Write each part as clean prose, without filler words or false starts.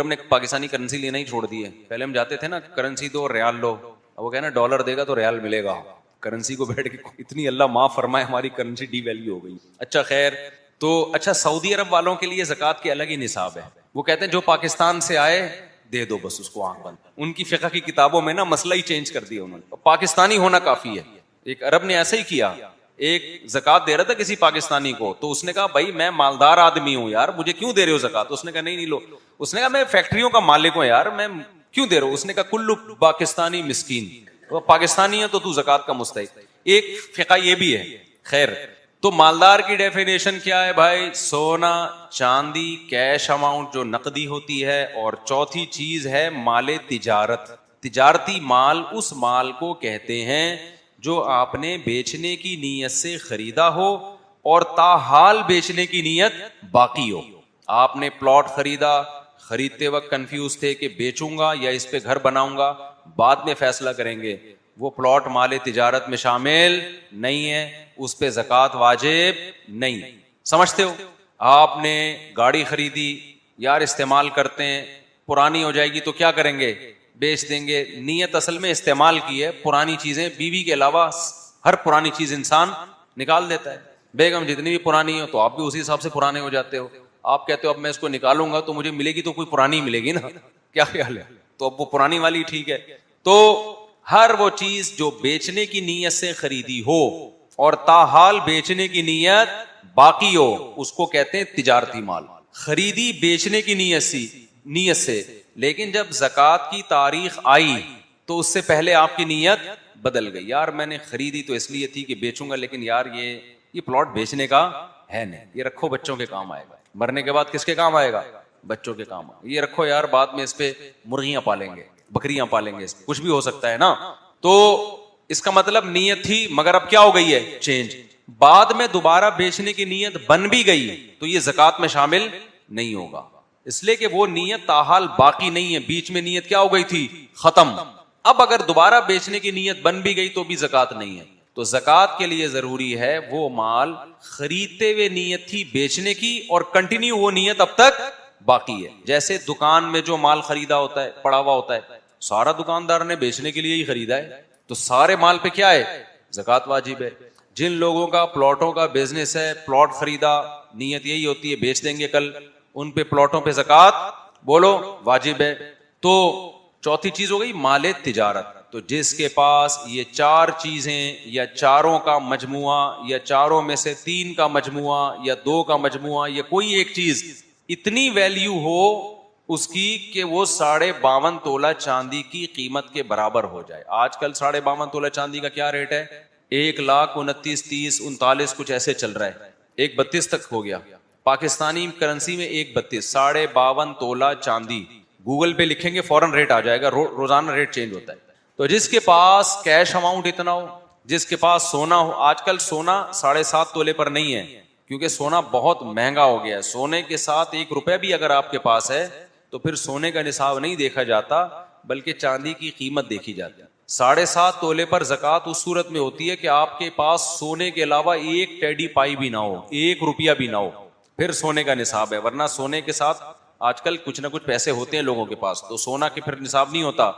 ہم نے پاکستانی کرنسی لینا ہی چھوڑ دی ہے. پہلے ہم جاتے تھے نا کرنسی دو ریال لو, اب وہ کہنا ڈالر دے گا تو ریال ملے گا. کرنسی کو بیٹھ کے اتنی اللہ معاف فرمائے ہماری کرنسی ڈی ویلیو ہو گئی. اچھا خیر, تو اچھا سعودی عرب والوں کے لیے زکوٰۃ کے الگ ہی نصاب ہے. وہ کہتے ہیں جو پاکستان سے آئے دے دو بس اس کو آنکھ بند. ان کی فقہ کی کتابوں میں نا مسئلہ ہی چینج کر دیا انہوں نے, پاکستانی ہونا کافی ہے. ایک عرب نے ایسا ہی کیا, ایک زکوٰۃ دے رہا تھا کسی پاکستانی کو, تو اس نے کہا بھائی میں مالدار آدمی ہوں یار, مجھے کیوں دے رہے ہو زکوٰۃ؟ اس نے کہا نہیں لو. اس نے کہا میں فیکٹریوں کا مالک ہوں یار, میں کیوں دے رہا ہوں؟ اس نے کہا کلو پاکستانی مسکین, وہ پاکستانی ہے تو تو زکوٰۃ کا مستحق. ایک فقہ یہ بھی ہے. خیر, تو مالدار کی ڈیفینیشن کیا ہے بھائی؟ سونا چاندی کیش اماؤنٹ جو نقدی ہوتی ہے, اور چوتھی چیز ہے مال تجارت. تجارتی مال اس مال کو کہتے ہیں جو آپ نے بیچنے کی نیت سے خریدا ہو اور تاحال بیچنے کی نیت باقی ہو. آپ نے پلاٹ خریدا, خریدتے وقت کنفیوز تھے کہ بیچوں گا یا اس پہ گھر بناؤں گا, بعد میں فیصلہ کریں گے, وہ پلاٹ مال تجارت میں شامل نہیں ہے, اس پہ زکوٰۃ واجب نہیں. سمجھتے ہو؟ آپ نے گاڑی خریدی, یار استعمال کرتے ہیں, پرانی ہو جائے گی تو کیا کریں گے؟ بیچ دیں گے. نیت اصل میں استعمال کی ہے, پرانی چیزیں بیوی کے علاوہ ہر پرانی چیز انسان نکال دیتا ہے. بیگم جتنی بھی پرانی ہو تو آپ بھی اسی حساب سے پرانے ہو جاتے ہو. آپ کہتے ہو اب میں اس کو نکالوں گا تو مجھے ملے گی تو کوئی پرانی ملے گی نا, کیا خیال ہے؟ تو اب وہ پرانی والی ٹھیک ہے. تو ہر وہ چیز جو بیچنے کی نیت سے خریدی ہو اور تاحال بیچنے کی نیت باقی ہو, اس کو کہتے ہیں تجارتی مال. خریدی بیچنے کی نیت سے, لیکن جب زکوٰۃ کی تاریخ آئی تو اس سے پہلے آپ کی نیت بدل گئی. یار میں نے خریدی تو اس لیے تھی کہ بیچوں گا, لیکن یار یہ پلاٹ بیچنے کا ہے نہیں, یہ رکھو بچوں کے کام آئے گا. مرنے کے بعد کس کے کام آئے گا؟ بچوں کے کام. یہ رکھو یار, بعد میں اس پہ مرغیاں پالیں گے, بکریاں پالیں گے, اس پہ کچھ بھی ہو سکتا ہے نا. تو اس کا مطلب نیت تھی, مگر اب کیا ہو گئی ہے؟ چینج. بعد میں دوبارہ بیچنے کی نیت بن بھی گئی تو یہ زکوٰۃ میں شامل نہیں ہوگا, اس لیے کہ وہ نیت تاحال باقی نہیں ہے, بیچ میں نیت کیا ہو گئی تھی؟ ختم. اب اگر دوبارہ بیچنے کی نیت بن بھی گئی تو بھی زکوٰۃ نہیں ہے. تو زکوٰۃ کے لیے ضروری ہے وہ مال خریدتے ہوئے نیت تھی بیچنے کی اور کنٹینیو وہ نیت اب تک باقی ہے. جیسے دکان میں جو مال خریدا ہوتا ہے, پڑا ہوا ہوتا ہے, سارا دکاندار نے بیچنے کے لیے ہی خریدا ہے, تو سارے مال پہ کیا ہے؟ زکوٰۃ واجب ہے. جن لوگوں کا پلاٹوں کا بزنس ہے, پلاٹ خریدا, نیت یہی ہوتی ہے بیچ دیں گے کل, ان پہ پلاٹوں پہ زکوٰۃ بولو واجب ہے. تو چوتھی چیز ہو گئی مال تجارت. تو جس کے پاس یہ چار چیزیں یا چاروں کا مجموعہ یا چاروں میں سے تین کا مجموعہ یا دو کا مجموعہ یا کوئی ایک چیز اتنی ویلیو ہو اس کی کہ وہ 52.5 تولہ چاندی کی قیمت کے برابر ہو جائے. آج کل 52.5 تولہ چاندی کا کیا ریٹ ہے؟ 1,29,30 30 39 کچھ ایسے چل رہا ہے, 1,32 تک ہو گیا. پاکستانی کرنسی میں 1,32 52.5 تولہ چاندی. گوگل پہ لکھیں گے فوراً ریٹ آ جائے گا, روزانہ ریٹ چینج ہوتا ہے. تو جس کے پاس کیش اماؤنٹ اتنا ہو, جس کے پاس سونا ہو, آج کل سونا 7.5 تولے پر نہیں ہے کیونکہ سونا بہت مہنگا ہو گیا ہے. سونے کے ساتھ 1 روپے بھی اگر آپ کے پاس ہے تو پھر سونے کا نصاب نہیں دیکھا جاتا بلکہ چاندی کی قیمت دیکھی جاتی ہے. 7.5 تولے پر زکوٰۃ اس صورت میں ہوتی ہے کہ آپ کے پاس سونے کے علاوہ 1 ٹیڈی پائی بھی نہ ہو, 1 روپیہ بھی نہ ہو, پھر سونے کا نصاب ہے. ورنہ سونے کے ساتھ آج کل کچھ نہ کچھ پیسے ہوتے ہیں لوگوں کے پاس, تو سونا کے پھر نصاب نہیں ہوتا,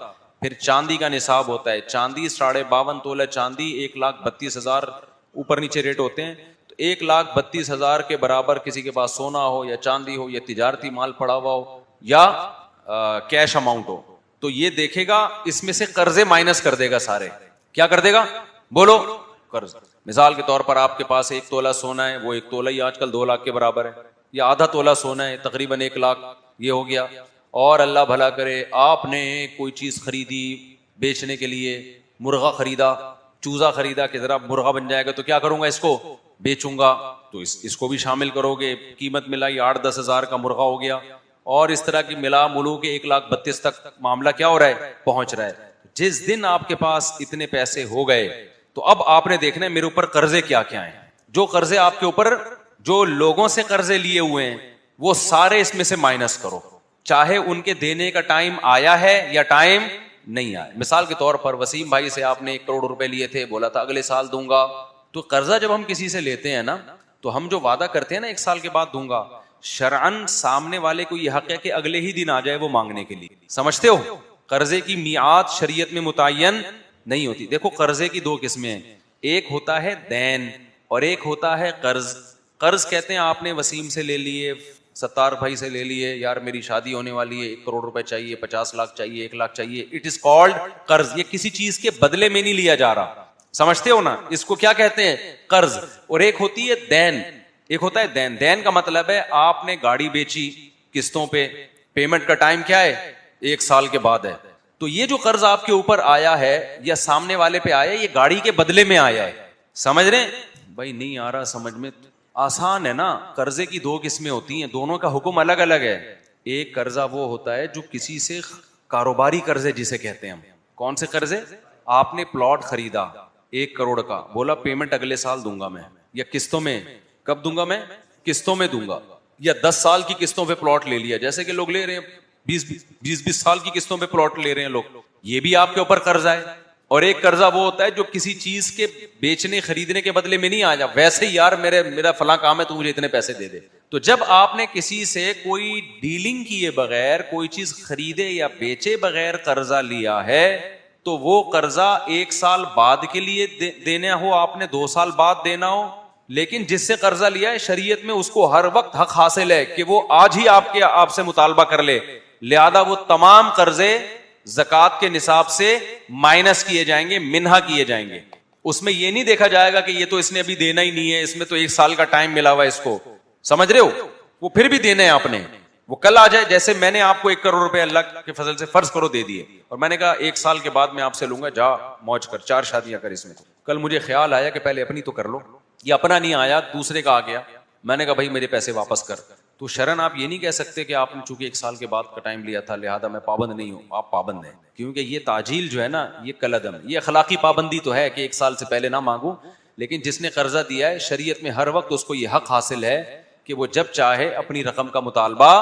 پھر چاندی کا نصاب ہوتا ہے. چاندی 52.5 تولہ چاندی 1,32,000 اوپر نیچے ریٹ ہوتے ہیں, تو 1,32,000 کے برابر کسی کے پاس سونا ہو یا چاندی ہو یا تجارتی مال پڑا ہوا ہو یا کیش اماؤنٹ ہو, تو یہ دیکھے گا اس میں سے قرضے مائنس کر دے گا سارے. کیا کر دے گا بولو؟ قرض. مثال کے طور پر آپ کے پاس 1 تولہ سونا ہے, وہ 1 تولہ ہی آج کل 2 لاکھ کے برابر ہے, یا آدھا تولہ سونا ہے تقریباً 1 لاکھ, یہ ہو گیا. اور اللہ بھلا کرے آپ نے کوئی چیز خریدی بیچنے کے لیے, مرغا خریدا, چوزا خریدا کہ ذرا مرغا بن جائے گا تو کیا کروں گا, اس کو بیچوں گا, تو اس کو بھی شامل کرو گے. قیمت ملائی 8-10 ہزار کا مرغا ہو گیا, اور اس طرح کی ملا ملو کے 1,32,000 تک معاملہ کیا ہو رہا ہے, پہنچ رہا ہے. جس دن آپ کے پاس اتنے پیسے ہو گئے تو اب آپ نے دیکھنا ہے میرے اوپر قرضے کیا کیا ہیں. جو قرضے آپ کے اوپر جو لوگوں سے قرضے لیے ہوئے ہیں وہ سارے اس میں سے مائنس کرو, چاہے ان کے دینے کا ٹائم آیا ہے یا ٹائم نہیں آیا. مثال کے طور پر وسیم بھائی سے آپ نے 1 کروڑ روپے لیے تھے, بولا تھا اگلے سال دوں گا. تو قرضہ جب ہم کسی سے لیتے ہیں نا تو ہم جو وعدہ کرتے ہیں نا 1 سال کے بعد دوں گا, شرعن سامنے والے کو یہ حق ہے کہ اگلے ہی دن آ جائے وہ مانگنے کے لیے. سمجھتے ہو؟ قرضے کی میعاد شریعت میں متعین نہیں ہوتی. دیکھو قرضے کی دو قسمیں ہیں, ایک ہوتا ہے دین اور ایک ہوتا ہے قرض. قرض کہتے ہیں آپ نے وسیم سے لے لیے, ستار بھائی سے لے لیے, یار میری شادی ہونے والی ہے, 1 کروڑ روپے چاہیے, 50 لاکھ چاہیے, 1 لاکھ چاہیے. اٹ از کالڈ قرض. یہ کسی چیز کے بدلے میں نہیں لیا جا رہا, سمجھتے ہو نا؟ اس کو کیا کہتے ہیں؟ قرض. اور ایک ہوتی ہے دین, ایک ہوتا ہے دین. دین کا مطلب ہے آپ نے گاڑی بیچی قسطوں پہ, پیمنٹ کا ٹائم کیا ہے؟ 1 سال کے بعد ہے. تو یہ جو قرض آپ کے اوپر آیا ہے یا سامنے والے پہ آیا, یہ گاڑی کے بدلے میں آیا ہے. سمجھ رہے ہیں بھائی؟ نہیں آ رہا سمجھ میں؟ آسان ہے نا. قرضے کی 2 قسمیں ہوتی ہیں, دونوں کا حکم الگ الگ ہے. ایک قرضہ وہ ہوتا ہے جو کسی سے کاروباری قرضے جسے کہتے ہیں ہم. کون سے قرضے؟ آپ نے پلاٹ خریدا 1 کروڑ کا, بولا پیمنٹ اگلے سال دوں گا میں, یا قسطوں میں. کب دوں گا میں؟ قسطوں میں دوں گا. یا 10 سال کی قسطوں پہ پلاٹ لے لیا, جیسے کہ لوگ لے رہے ہیں 20 سال کی قسطوں پہ پلاٹ لے رہے ہیں لوگ. یہ بھی آپ کے اوپر قرضہ ہے. اور ایک قرضہ وہ ہوتا ہے جو کسی چیز کے بیچنے خریدنے کے بدلے میں نہیں آ جا, ویسے ہی یار میرا فلاں کام ہے تو مجھے اتنے پیسے دے دے. تو جب آپ نے کسی سے کوئی ڈیلنگ کیے بغیر کوئی چیز خریدے یا بیچے بغیر قرضہ لیا ہے تو وہ قرضہ 1 سال بعد کے لیے دینا ہو, آپ نے 2 سال بعد دینا ہو, لیکن جس سے قرضہ لیا ہے شریعت میں اس کو ہر وقت حق حاصل ہے کہ وہ آج ہی آپ سے مطالبہ کر لے. لہذا وہ تمام قرضے زکوٰۃ کے نصاب سے مائنس کیے جائیں گے, منہا کیے جائیں گے. اس میں یہ نہیں دیکھا جائے گا کہ یہ تو اس نے ابھی دینا ہی نہیں ہے, اس میں تو 1 سال کا ٹائم ملا ہوا ہے اس کو. سمجھ رہے ہو؟ وہ پھر بھی دینا ہے آپ نے, وہ کل آ جائے. جیسے میں نے آپ کو 1 کروڑ روپے اللہ کے فضل سے فرض کرو دے دیے, اور میں نے کہا 1 سال کے بعد میں آپ سے لوں گا, جا موج کر, 4 شادیاں کر اس میں. کل مجھے خیال آیا کہ پہلے اپنی تو کر لو, یہ اپنا نہیں آیا دوسرے کا آ گیا, میں نے کہا بھائی میرے پیسے واپس کر. تو شرن آپ یہ نہیں کہہ سکتے کہ آپ نے چونکہ 1 سال کے بعد کا ٹائم لیا تھا لہذا میں پابند نہیں ہوں. آپ پابند ہیں, کیونکہ یہ تعجیل جو ہے نا یہ کالعدم, یہ اخلاقی پابندی تو ہے کہ 1 سال سے پہلے نہ مانگوں, لیکن جس نے قرضہ دیا ہے شریعت میں ہر وقت اس کو یہ حق حاصل ہے کہ وہ جب چاہے اپنی رقم کا مطالبہ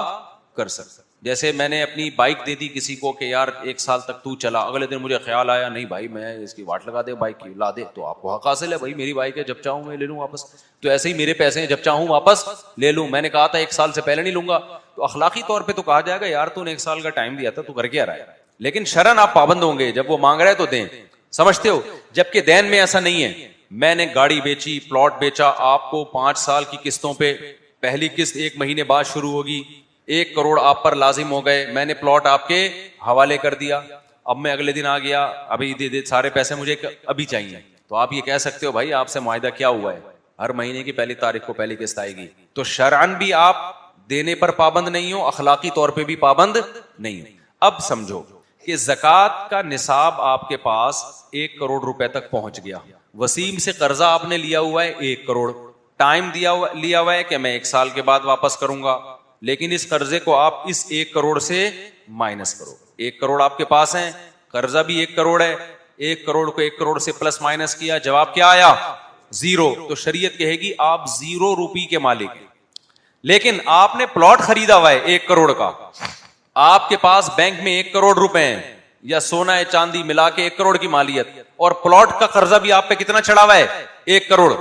کر سکتا. جیسے میں نے اپنی بائک دے دی کسی کو کہ یار 1 سال تک تو چلا, اگلے دن مجھے خیال آیا نہیں بھائی میں اس کی واٹ لگا دے بائک کی, لا دے, تو آپ کو حق حاصل ہے, بھائی میری بائک ہے جب چاہوں میں لے لوں واپس. تو ایسے ہی میرے پیسے ہیں جب چاہوں واپس لے لوں. میں نے کہا تھا 1 سال سے پہلے نہیں لوں گا, تو اخلاقی طور پہ تو کہا جائے گا یار تو نے 1 سال کا ٹائم دیا تھا تو کر کے آ رہا ہے. لیکن شرن آپ پابند ہوں گے, جب وہ مانگ رہا ہے تو دیں. سمجھتے ہو؟ جبکہ دین میں ایسا نہیں ہے. میں نے گاڑی بیچی, پلاٹ بیچا, آپ کو 5 سال کی قسطوں پہ, پہلی قسط 1 مہینے بعد شروع ہوگی, 1 کروڑ آپ پر لازم ہو گئے, میں نے پلاٹ آپ کے حوالے کر دیا. اب میں اگلے دن آ گیا, ابھی دے سارے پیسے مجھے ابھی چاہیے, تو آپ یہ کہہ سکتے ہو بھائی آپ سے معاہدہ کیا ہوا ہے, ہر مہینے کی پہلی تاریخ کو پہلی قسط آئے گی. تو شرعن بھی آپ دینے پر پابند نہیں ہو, اخلاقی طور پہ بھی پابند نہیں ہو. اب سمجھو کہ زکوٰۃ کا نصاب آپ کے پاس 1 کروڑ روپے تک پہنچ گیا, وسیم سے قرضہ آپ نے لیا ہوا ہے 1 کروڑ, ٹائم لیا ہوا ہے کہ میں 1 سال کے بعد واپس کروں گا, لیکن اس قرضے کو آپ اس 1 کروڑ سے مائنس کرو. 1 کروڑ آپ کے پاس ہیں, قرضہ بھی 1 کروڑ ہے, 1 کروڑ کو 1 کروڑ سے پلس مائنس کیا, جواب کیا آیا؟ 0. تو شریعت کہے گی آپ 0 روپی کے مالک. لیکن آپ نے پلاٹ خریدا ہوا ہے 1 کروڑ کا, آپ کے پاس بینک میں 1 کروڑ روپے ہیں یا سونا چاندی ملا کے 1 کروڑ کی مالیت, اور پلاٹ کا قرضہ بھی آپ پہ کتنا چڑھا ہوا ہے؟ 1 کروڑ,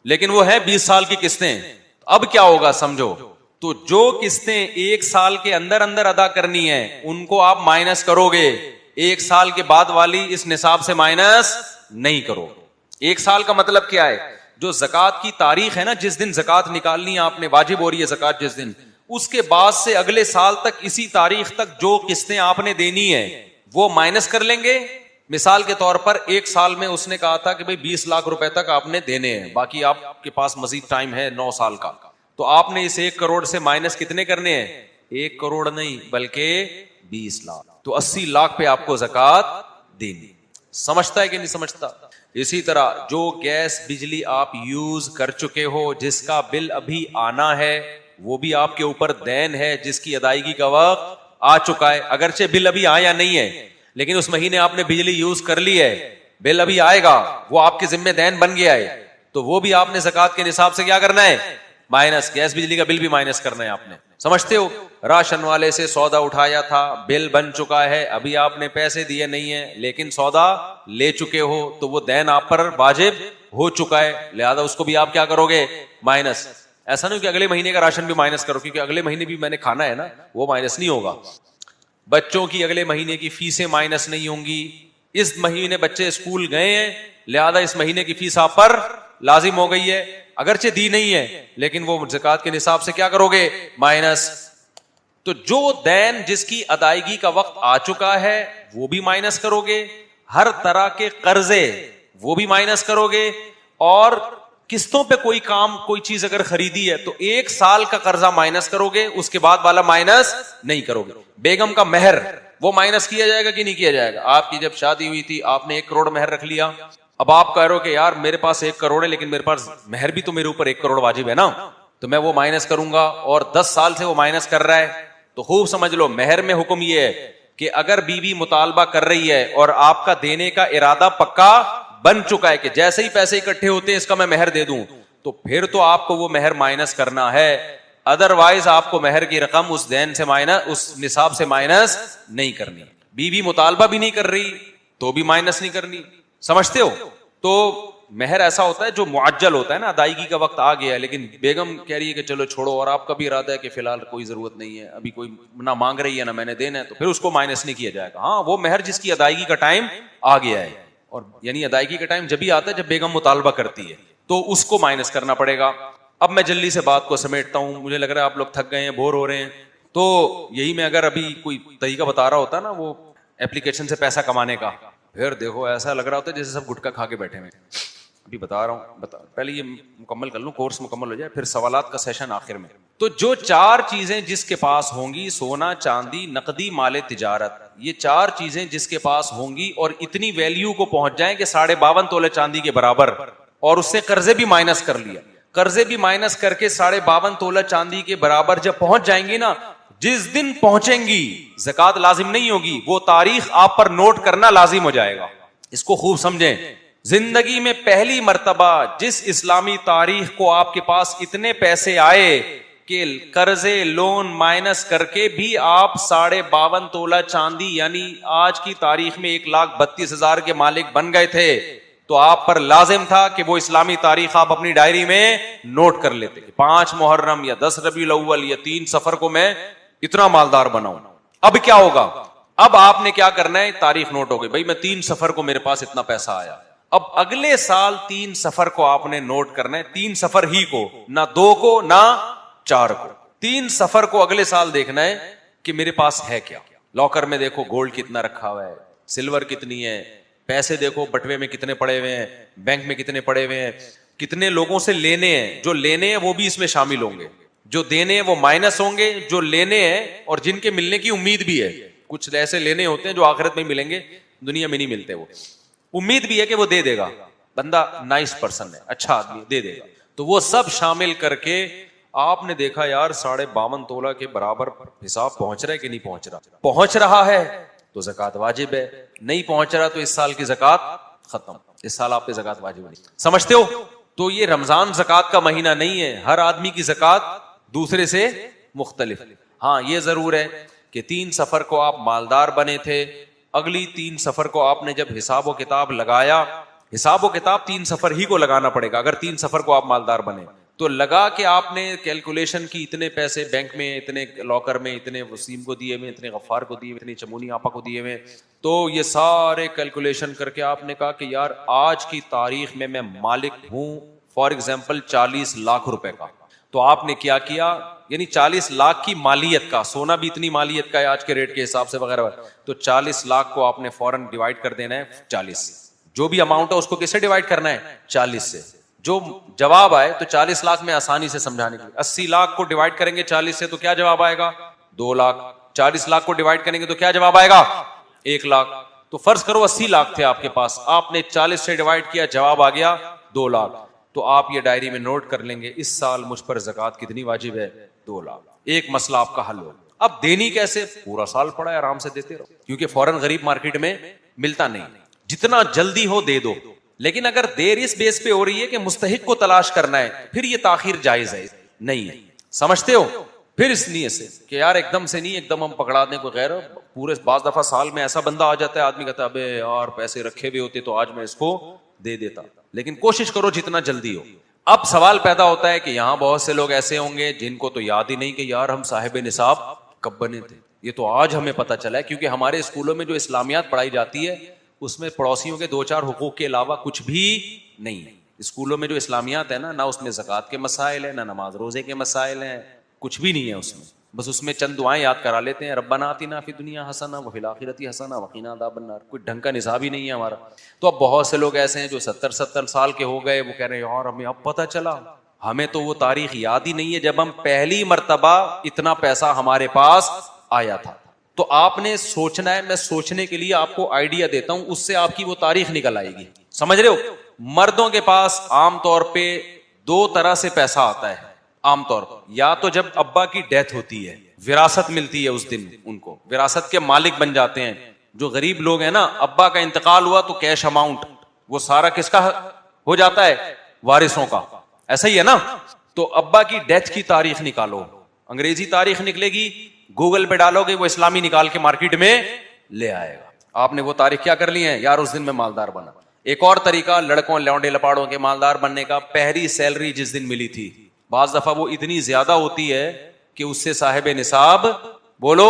لیکن وہ ہے 20 سال کی قسطیں. اب کیا ہوگا سمجھو, تو جو قسطیں 1 سال کے اندر ادا کرنی ہے ان کو آپ مائنس کرو گے, 1 سال کے بعد والی اس نصاب سے مائنس نہیں کرو. 1 سال کا مطلب کیا ہے؟ جو زکوٰۃ کی تاریخ ہے نا, جس دن زکوٰۃ نکالنی ہے آپ نے, واجب ہو رہی ہے زکوٰۃ جس دن, اس کے بعد سے اگلے سال تک اسی تاریخ تک جو قسطیں آپ نے دینی ہے وہ مائنس کر لیں گے. مثال کے طور پر 1 سال میں اس نے کہا تھا کہ بھئی 20 لاکھ روپے تک آپ نے دینے ہیں, باقی آپ کے پاس مزید ٹائم ہے 9 سال کا, تو آپ نے اس 1 کروڑ سے مائنس کتنے کرنے ہیں؟ 1 کروڑ نہیں بلکہ 20 لاکھ. تو 80 لاکھ پہ آپ کو زکوٰۃ دینی. سمجھتا ہے کہ نہیں سمجھتا؟ اسی طرح جو گیس بجلی آپ یوز کر چکے ہو, جس کا بل ابھی آنا ہے, وہ بھی آپ کے اوپر دین ہے جس کی ادائیگی کا وقت آ چکا ہے. اگرچہ بل ابھی آیا نہیں ہے, لیکن اس مہینے آپ نے بجلی یوز کر لی ہے, بل ابھی آئے گا, وہ آپ کے ذمہ دین بن گیا ہے, تو وہ بھی آپ نے زکوٰۃ کے نصاب سے کیا کرنا ہے؟ مائنس. گیس بجلی کا بل بھی مائنس کرنا ہے آپ نے. سمجھتے ہو؟ راشن والے سے سودا اٹھایا تھا, بل بن چکا ہے, ابھی آپ نے پیسے دیے نہیں ہیں لیکن سودا لے چکے ہو, تو وہ دین آپ پر واجب ہو چکا ہے, لہذا اس کو بھی آپ کیا کرو گے؟ مائنس. ایسا نہیں کہ اگلے مہینے کا راشن بھی مائنس کرو کیونکہ اگلے مہینے بھی میں نے کھانا ہے نا, وہ مائنس نہیں ہوگا. بچوں کی اگلے مہینے کی فیسیں مائنس نہیں ہوں گی. اس مہینے بچے اسکول گئے ہیں لہذا اس مہینے کی فیس آپ پر لازم ہو گئی ہے, اگرچہ دی نہیں ہے لیکن وہ زکوٰۃ کے نصاب سے کیا کرو گے, مائنس. تو جو دین جس کی ادائیگی کا وقت آ چکا ہے وہ بھی مائنس کرو گے, ہر طرح کے قرضے وہ بھی مائنس کرو گے, اور قسطوں پہ کوئی کام کوئی چیز اگر خریدی ہے تو 1 سال کا قرضہ مائنس کرو گے, اس کے بعد والا مائنس نہیں کرو گے. بیگم کا مہر وہ مائنس کیا جائے گا کہ نہیں کیا جائے گا؟ آپ کی جب شادی ہوئی تھی آپ نے 1 کروڑ مہر رکھ لیا, اب آپ کہہ رہے ہو کہ یار میرے پاس 1 کروڑ ہے لیکن میرے پاس مہر بھی تو میرے اوپر 1 کروڑ واجب ہے نا, تو میں وہ مائنس کروں گا, اور 10 سال سے وہ مائنس کر رہا ہے. تو خوب سمجھ لو مہر میں حکم یہ ہے کہ اگر بیوی مطالبہ کر رہی ہے اور آپ کا دینے کا ارادہ پکا بن چکا ہے کہ جیسے ہی پیسے اکٹھے ہوتے ہیں اس کا میں مہر دے دوں, تو پھر تو آپ کو وہ مہر مائنس کرنا ہے. ادروائز آپ کو مہر کی رقم اس دین سے مائنس, اس نصاب سے مائنس نہیں کرنی. بیوی مطالبہ بھی نہیں کر رہی تو بھی مائنس نہیں کرنی. سمجھتے ہو؟ تو مہر ایسا ہوتا ہے جو معجل ہوتا ہے نا, ادائیگی کا وقت آ گیا ہے لیکن بیگم کہہ رہی ہے کہ چلو چھوڑو, اور آپ کا بھی ارادہ ہے کہ فی الحال کوئی ضرورت نہیں ہے, ابھی کوئی نہ مانگ رہی ہے نہ میں نے دینا ہے, تو پھر اس کو مائنس نہیں کیا جائے گا. ہاں وہ مہر جس کی ادائیگی کا ٹائم آ گیا ہے, اور یعنی ادائیگی کا ٹائم جب ہی آتا ہے جب بیگم مطالبہ کرتی ہے تو اس کو مائنس کرنا پڑے گا. اب میں جلدی سے بات کو سمیٹتا ہوں, مجھے لگ رہا ہے آپ لوگ تھک گئے ہیں, بور ہو رہے ہیں. تو یہی میں اگر ابھی کوئی طریقہ بتا رہا ہوتا نا وہ اپلیکیشن سے پیسہ کمانے کا, پھر دیکھو ایسا لگ رہا ہوتا ہے جیسے سب گٹکا کھا کے بیٹھے ہوئے. ابھی بتا رہا ہوں, پہلے یہ مکمل کر لوں, کورس مکمل ہو جائے, پھر سوالات کا سیشن آخر میں. تو جو 4 چیزیں جس کے پاس ہوں گی, سونا, چاندی, نقدی, مال تجارت, یہ 4 چیزیں جس کے پاس ہوں گی اور اتنی ویلیو کو پہنچ جائیں کہ 52.5 تولے چاندی کے برابر, اور اس سے قرضے بھی مائنس کر لیا, قرضے بھی مائنس کر کے 52.5 تولہ چاندی کے برابر جب پہنچ جائیں گی نا, جس دن پہنچیں گی زکوٰۃ لازم نہیں ہوگی, وہ تاریخ آپ پر نوٹ کرنا لازم ہو جائے گا. اس کو خوب سمجھیں. زندگی میں پہلی مرتبہ جس اسلامی تاریخ کو آپ کے پاس اتنے پیسے آئے کہ قرضے لون مائنس کر کے بھی آپ 52.5 تولہ چاندی یعنی آج کی تاریخ میں 1,32,000 کے مالک بن گئے تھے, تو آپ پر لازم تھا کہ وہ اسلامی تاریخ آپ اپنی ڈائری میں نوٹ کر لیتے. 5 محرم یا 10 ربیع الاول یا 3 صفر کو میں اتنا مالدار بناؤں. اب کیا ہوگا؟ اب آپ نے کیا کرنا ہے, تاریخ نوٹ ہو گئی, بھائی میں 3 صفر کو میرے پاس اتنا پیسہ آیا. اب اگلے سال 3 صفر کو آپ نے نوٹ کرنا ہے, 3 صفر ہی کو, نہ 2 کو نہ 4 کو. 3 صفر کو اگلے سال دیکھنا ہے کہ میرے پاس ہے کیا. لاکر میں دیکھو گولڈ کتنا رکھا ہوا ہے, سلور کتنی ہے, پیسے دیکھو بٹوے میں کتنے پڑے ہوئے ہیں, بینک میں کتنے پڑے ہوئے ہیں, کتنے لوگوں سے لینے ہیں, جو لینے ہیں وہ بھی اس میں شامل ہوں گے, جو دینے ہیں وہ مائنس ہوں گے, جو لینے ہیں اور جن کے ملنے کی امید بھی ہے. کچھ ایسے لینے ہوتے ہیں جو آخرت میں ملیں گے, دنیا میں نہیں ملتے, وہ امید بھی ہے کہ وہ دے دے گا, بندہ نائس پرسن ہے, اچھا آدمی, دے دے گا, تو وہ سب شامل کر کے آپ نے دیکھا یار 52.5 تولہ کے برابر حساب پہنچ رہا ہے کہ نہیں پہنچ رہا. پہنچ رہا ہے تو زکوٰۃ واجب ہے, نہیں پہنچ رہا تو اس سال کی زکوٰۃ ختم, اس سال آپ پہ زکوٰۃ واجب نہیں. سمجھتے ہو؟ تو یہ رمضان زکوٰۃ کا مہینہ نہیں ہے, ہر آدمی کی زکوٰۃ دوسرے سے مختلف. ہاں یہ ضرور ہے کہ 3 صفر کو آپ مالدار بنے تھے, اگلی 3 صفر کو آپ نے جب حساب و کتاب لگایا, حساب و کتاب 3 صفر ہی کو لگانا پڑے گا. اگر 3 صفر کو آپ مالدار بنے تو لگا کے آپ نے کیلکولیشن کی, اتنے پیسے بینک میں, اتنے لاکر میں, اتنے وسیم کو دیے ہوئے, اتنے غفار کو دیے ہوئے, اتنی چمونی آپا کو دیے ہوئے, تو یہ سارے کیلکولیشن کر کے آپ نے کہا کہ یار آج کی تاریخ میں مالک ہوں فار ایگزامپل 40 لاکھ روپے کا. تو آپ نے کیا کیا, یعنی 40 لاکھ کی مالیت کا, سونا بھی اتنی مالیت کا ہے آج کے ریٹ کے حساب سے وغیرہ, تو 40 لاکھ کو آپ نے فوراً ڈیوائڈ کر دینا ہے 40, جو بھی اماؤنٹ ہے اس کو کس سے ڈیوائڈ کرنا ہے, 40 سے. جو جواب آئے تو 40 لاکھ میں آسانی سے سمجھانے کے لیے 80 لاکھ کو ڈیوائڈ کریں گے 40 سے تو کیا جواب آئے گا, 2 لاکھ. 40 لاکھ کو ڈیوائڈ کریں گے تو کیا جواب آئے گا, 1 لاکھ. تو فرض کرو 80 لاکھ تھے آپ کے پاس, آپ نے 40 سے ڈیوائڈ کیا, جواب آ گیا 2 لاکھ. تو آپ یہ ڈائری میں نوٹ کر لیں گے اس سال مجھ پر زکوٰۃ کتنی واجب ہے, 2 لاکھ. ایک مسئلہ آپ کا حل ہو. اب دینی کیسے, پورا سال پڑا ہے آرام سے دیتے رہو, کیونکہ فوراً غریب مارکیٹ میں ملتا نہیں, جتنا جلدی ہو دے دو. لیکن اگر دیر اس بیس پہ ہو رہی ہے کہ مستحق کو تلاش کرنا ہے, پھر یہ تاخیر جائز ہے نہیں ہے. سمجھتے ہو؟ پھر اس نیت سے کہ یار ایک دم سے نہیں, ایک دم ہم پکڑا دیں کوئی غیر, پورے بعض دفعہ سال میں ایسا بندہ آ جاتا ہے, آدمی کہتا ہے ابے یار پیسے رکھے ہوئے ہوتے تو آج میں اس کو دے دیتا. لیکن کوشش کرو جتنا جلدی ہو. اب سوال پیدا ہوتا ہے کہ یہاں بہت سے لوگ ایسے ہوں گے جن کو تو یاد ہی نہیں کہ یار ہم صاحب نصاب کب بنے تھے. یہ تو آج ہمیں پتہ چلا ہے, کیونکہ ہمارے اسکولوں میں جو اسلامیات پڑھائی جاتی ہے اس میں پڑوسیوں کے 2-4 حقوق کے علاوہ کچھ بھی نہیں ہے. اسکولوں میں جو اسلامیات ہے نا, نہ اس میں زکوٰۃ کے مسائل ہیں, نہ نماز روزے کے مسائل ہیں, کچھ بھی نہیں ہے اس میں. بس اس میں چند دعائیں یاد کرا لیتے ہیں, ربنا آتنا فی الدنیا حسنہ وفی الآخرۃ حسنہ وقنا عذاب النار. کوئی ڈھنگ کا نصاب ہی نہیں ہے ہمارا. تو اب بہت سے لوگ ایسے ہیں جو 70 سال کے ہو گئے, وہ کہہ رہے ہیں یار ہمیں اب پتہ چلا, ہمیں تو وہ تاریخ یاد ہی نہیں ہے جب ہم پہلی مرتبہ اتنا پیسہ ہمارے پاس آیا تھا. تو آپ نے سوچنا ہے, میں سوچنے کے لیے آپ کو آئیڈیا دیتا ہوں, اس سے آپ کی وہ تاریخ نکل آئے گی. سمجھ رہے ہو؟ مردوں کے پاس عام طور پہ 2 طرح سے پیسہ آتا ہے عام طور پر. یا تو جب ابا کی ڈیتھ ہوتی ہے, وراثت ملتی ہے, اس دن ان کو وراثت کے مالک بن جاتے ہیں. جو غریب لوگ ہیں نا, ابا کا انتقال ہوا تو کیش اماؤنٹ وہ سارا کس کا ہو جاتا ہے؟ وارثوں کا. ایسا ہی ہے نا. تو ابا کی ڈیتھ کی تاریخ نکالو, انگریزی تاریخ نکلے گی, گوگل پہ ڈالو گے وہ اسلامی نکال کے مارکیٹ میں لے آئے گا. آپ نے وہ تاریخ کیا کر لی ہے؟ یار اس دن میں مالدار بنا. ایک اور طریقہ لڑکوں لونڈے لپاڑوں کے مالدار بننے کا, پہلی سیلری جس دن ملی تھی, بعض دفعہ وہ اتنی زیادہ ہوتی ہے کہ اس سے صاحب نصاب بولو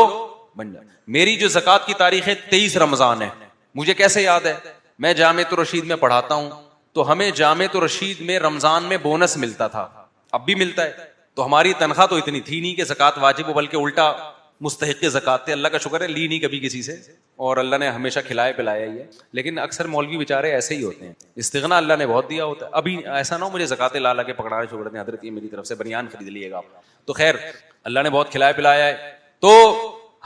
بن جائے. میری جو زکوٰۃ کی تاریخ ہے 23 رمضان ہے. مجھے کیسے یاد ہے؟ میں جامعۃ الرشید میں پڑھاتا ہوں, تو ہمیں جامعۃ الرشید میں رمضان میں بونس ملتا تھا, اب بھی ملتا ہے. تو ہماری تنخواہ تو اتنی تھی نہیں کہ زکوٰۃ واجب ہو, بلکہ الٹا مستحق زکوٰۃ تھے. اللہ کا شکر ہے لی نہیں کبھی کسی سے, اور اللہ نے ہمیشہ کھلائے پلایا ہی ہے. لیکن اکثر مولوی بیچارے ایسے ہی ہوتے ہیں, استغنا اللہ نے بہت دیا ہوتا ہے. ابھی ایسا نہ ہو مجھے زکوٰۃ لا کے پکڑانے چھوڑ دیں, حضرت یہ میری طرف سے بنیان خرید لیے گا آپ. تو خیر اللہ نے بہت کھلائے پلایا ہے. تو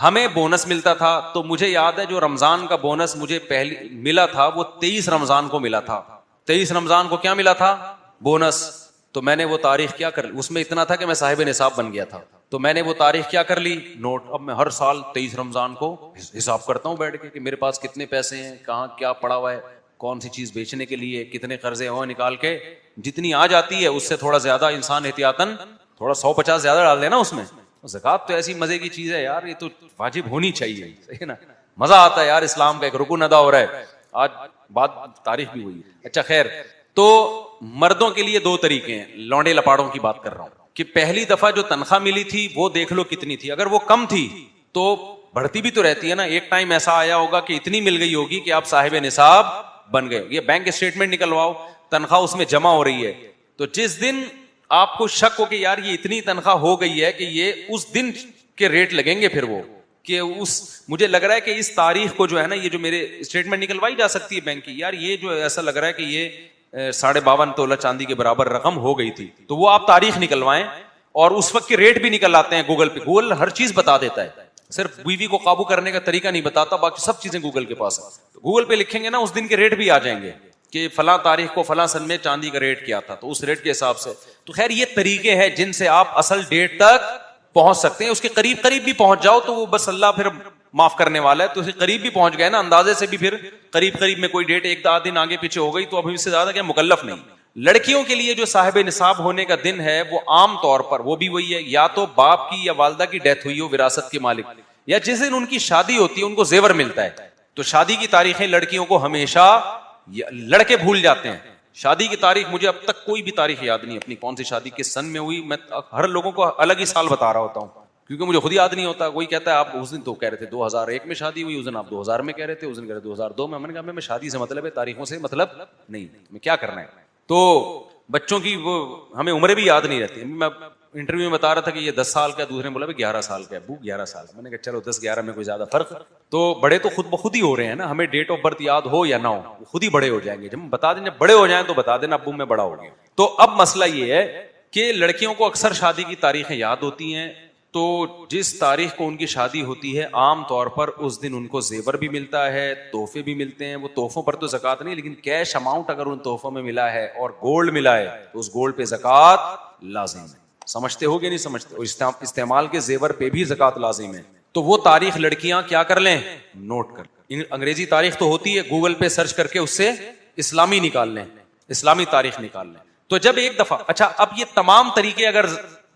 ہمیں بونس ملتا تھا. تو مجھے یاد ہے جو رمضان کا بونس مجھے پہلی ملا تھا وہ 23 رمضان کو ملا تھا. 23 رمضان کو کیا ملا تھا؟ بونس. تو میں نے وہ تاریخ کیا کر لی, اس میں اتنا تھا کہ میں صاحب نصاب بن گیا تھا. تو میں نے وہ تاریخ کیا کر لی؟ نوٹ. اب میں ہر سال 23 رمضان کو حساب کرتا ہوں بیٹھ کے کہ میرے پاس کتنے پیسے ہیں, کہاں کیا پڑا ہوا ہے, کون سی چیز بیچنے کے لیے, کتنے قرضے ہوں, نکال کے جتنی آ جاتی ہے اس سے تھوڑا زیادہ انسان احتیاطاً تھوڑا 150 زیادہ ڈال دینا اس میں. زکوٰۃ تو ایسی مزے کی چیز ہے یار, یہ تو واجب ہونی چاہیے. صحیح ہے نا, مزہ آتا ہے یار. اسلام کا ایک رکن ادا ہو رہا ہے. آج بات تاریخ بھی ہوئی ہے. اچھا خیر, تو مردوں کے لیے 2 طریقے ہیں. لونڈے لپاڑوں کی بات کر رہا ہوں کہ پہلی دفعہ جو تنخواہ ملی تھی وہ دیکھ لو کتنی تھی. اگر وہ کم تھی تو بڑھتی بھی تو رہتی ہے نا. ایک ٹائم ایسا آیا ہوگا کہ اتنی مل گئی ہوگی کہ آپ صاحب نصاب بن گئے. یہ بینک اسٹیٹمنٹ نکلواؤ, تنخواہ اس میں جمع ہو رہی ہے. تو جس دن آپ کو شک ہو کہ یار یہ اتنی تنخواہ ہو گئی ہے کہ یہ اس دن کے ریٹ لگیں گے, پھر وہ کہ مجھے لگ رہا ہے کہ اس تاریخ کو جو ہے نا, یہ جو میرے اسٹیٹمنٹ نکلوائی جا سکتی ہے بینک کی, یار یہ جو ایسا لگ رہا ہے کہ یہ 52.5 تولہ چاندی کے برابر رقم ہو گئی تھی. تو وہ آپ تاریخ نکلوائیں, اور اس وقت کے ریٹ بھی نکل آتے ہیں گوگل پہ. گوگل ہر چیز بتا دیتا ہے, صرف بیوی کو قابو کرنے کا طریقہ نہیں بتاتا, باقی سب چیزیں گوگل کے پاس ہے. گوگل پہ لکھیں گے نا اس دن کے ریٹ بھی آ جائیں گے کہ فلاں تاریخ کو فلاں سن میں چاندی کا ریٹ کیا تھا, تو اس ریٹ کے حساب سے. تو خیر یہ طریقے ہیں جن سے آپ اصل ڈیٹ تک پہنچ سکتے ہیں. اس کے قریب بھی پہنچ جاؤ تو وہ بس اللہ پھر معاف کرنے والا ہے. تو اس کے قریب بھی پہنچ گئے نا, اندازے سے بھی پھر قریب میں کوئی ڈیٹ 1-2 دن آگے پیچھے ہو گئی تو ابھی اس سے زیادہ کیا مکلف نہیں. لڑکیوں کے لیے جو صاحب نصاب ہونے کا دن ہے وہ عام طور پر وہ بھی وہی ہے, یا تو باپ کی یا والدہ کی ڈیتھ ہوئی ہو وراثت کے مالک, یا جس دن ان کی شادی ہوتی ہے ان کو زیور ملتا ہے. تو شادی کی تاریخیں لڑکیوں کو ہمیشہ, لڑکے بھول جاتے ہیں شادی کی تاریخ. مجھے اب تک کوئی بھی تاریخ یاد نہیں اپنی کون سی شادی کس سن میں ہوئی. میں ہر لوگوں کو الگ ہی سال بتا رہا ہوتا ہوں کیونکہ مجھے خود یاد نہیں ہوتا. کوئی کہتا ہے آپ اس دن تو کہہ رہے تھے 2001 میں شادی ہوئی, اس دن آپ 2000 میں کہہ رہے تھے, اس دن کہہ رہے 2002 میں. میں نے کہا میں شادی سے مطلب ہے, تاریخوں سے مطلب نہیں, میں کیا کرنا ہے. تو بچوں کی وہ ہمیں عمریں بھی یاد نہیں رہتی. میں انٹرویو میں بتا رہا تھا کہ یہ 10 سال کا, دوسرے نے بولا 11 سال کا ہے. ابو 11 سال. میں نے کہا چلو 10-11 میں کوئی زیادہ فرق. تو بڑے تو خود بخود ہی ہو رہے ہیں نا, ہمیں ڈیٹ آف برتھ یاد ہو یا نہ ہو خود ہی بڑے ہو جائیں گے. جب بتا دیں, جب بڑے ہو جائیں تو بتا دینا ابو میں بڑا ہو گیا. تو اب مسئلہ یہ ہے کہ لڑکیوں کو اکثر شادی کی تاریخیں یاد ہوتی ہیں. تو جس تاریخ کو ان کی شادی ہوتی ہے عام طور پر اس دن ان کو زیور بھی ملتا ہے, تحفے بھی ملتے ہیں. وہ تحفوں پر تو زکوٰۃ نہیں, لیکن کیش اماؤنٹ اگر ان تحفوں میں ملا ہے اور گولڈ ملا ہے تو اس گولڈ پہ زکوٰۃ لازم ہے. سمجھتے ہو گے نہیں سمجھتے؟ اور استعمال کے زیور پہ بھی زکوٰۃ لازم ہے. تو وہ تاریخ لڑکیاں کیا کر لیں, نوٹ کر. انگریزی تاریخ تو ہوتی ہے, گوگل پہ سرچ کر کے اس سے اسلامی نکال لیں, اسلامی تاریخ نکال لیں. تو جب ایک دفعہ, اچھا اب یہ تمام طریقے اگر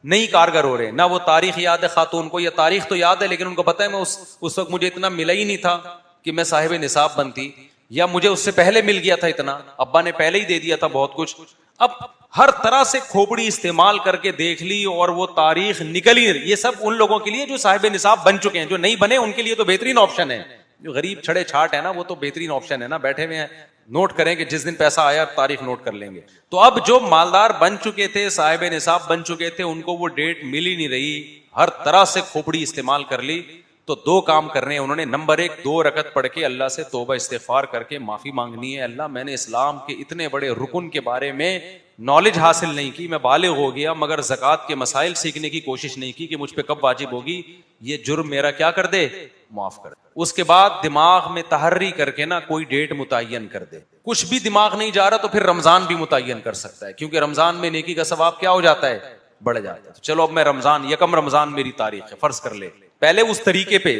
نہیں کارگر ہو رہے, نہ وہ تاریخ یاد ہے خاتون کو, یا تاریخ تو یاد ہے لیکن ان کو پتا ہے میں اس وقت مجھے اتنا ملا ہی نہیں تھا کہ میں صاحب نصاب بنتی, یا مجھے اس سے پہلے مل گیا تھا اتنا, ابا نے پہلے ہی دے دیا تھا بہت کچھ. اب ہر طرح سے کھوپڑی استعمال کر کے دیکھ لی اور وہ تاریخ نکل ہی نہیں. یہ سب ان لوگوں کے لیے جو صاحب نصاب بن چکے ہیں. جو نہیں بنے ان کے لیے تو بہترین آپشن ہے. جو غریب چھڑے چھاٹ ہے نا, وہ تو بہترین آپشن ہے نا, بیٹھے ہوئے ہیں, نوٹ کریں کہ جس دن پیسہ آیا تاریخ نوٹ کر لیں گے. تو اب جو مالدار بن چکے تھے, صاحب نصاب بن چکے تھے, ان کو وہ ڈیٹ مل ہی نہیں رہی, ہر طرح سے کھوپڑی استعمال کر لی. تو دو کام کرنے ہیں انہوں نے. نمبر 1, 2 رکعت پڑھ کے اللہ سے توبہ استغفار کر کے معافی مانگنی ہے. اللہ میں نے اسلام کے اتنے بڑے رکن کے بارے میں نالج حاصل نہیں کی, میں بالغ ہو گیا مگر زکوٰۃ کے مسائل سیکھنے کی کوشش نہیں کی کہ مجھ پہ کب واجب ہوگی, یہ جرم میرا کیا کر دے, معاف کر دے. اس کے بعد دماغ میں تحری کر کے نا کوئی ڈیٹ متعین کر دے. کچھ بھی دماغ نہیں جا رہا تو پھر رمضان بھی متعین کر سکتا ہے, کیونکہ رمضان میں نیکی کا ثواب کیا ہو جاتا ہے, بڑھ جاتا ہے. چلو اب میں رمضان, یکم رمضان میری تاریخ ہے, فرض کر لے, پہلے اس طریقے پہ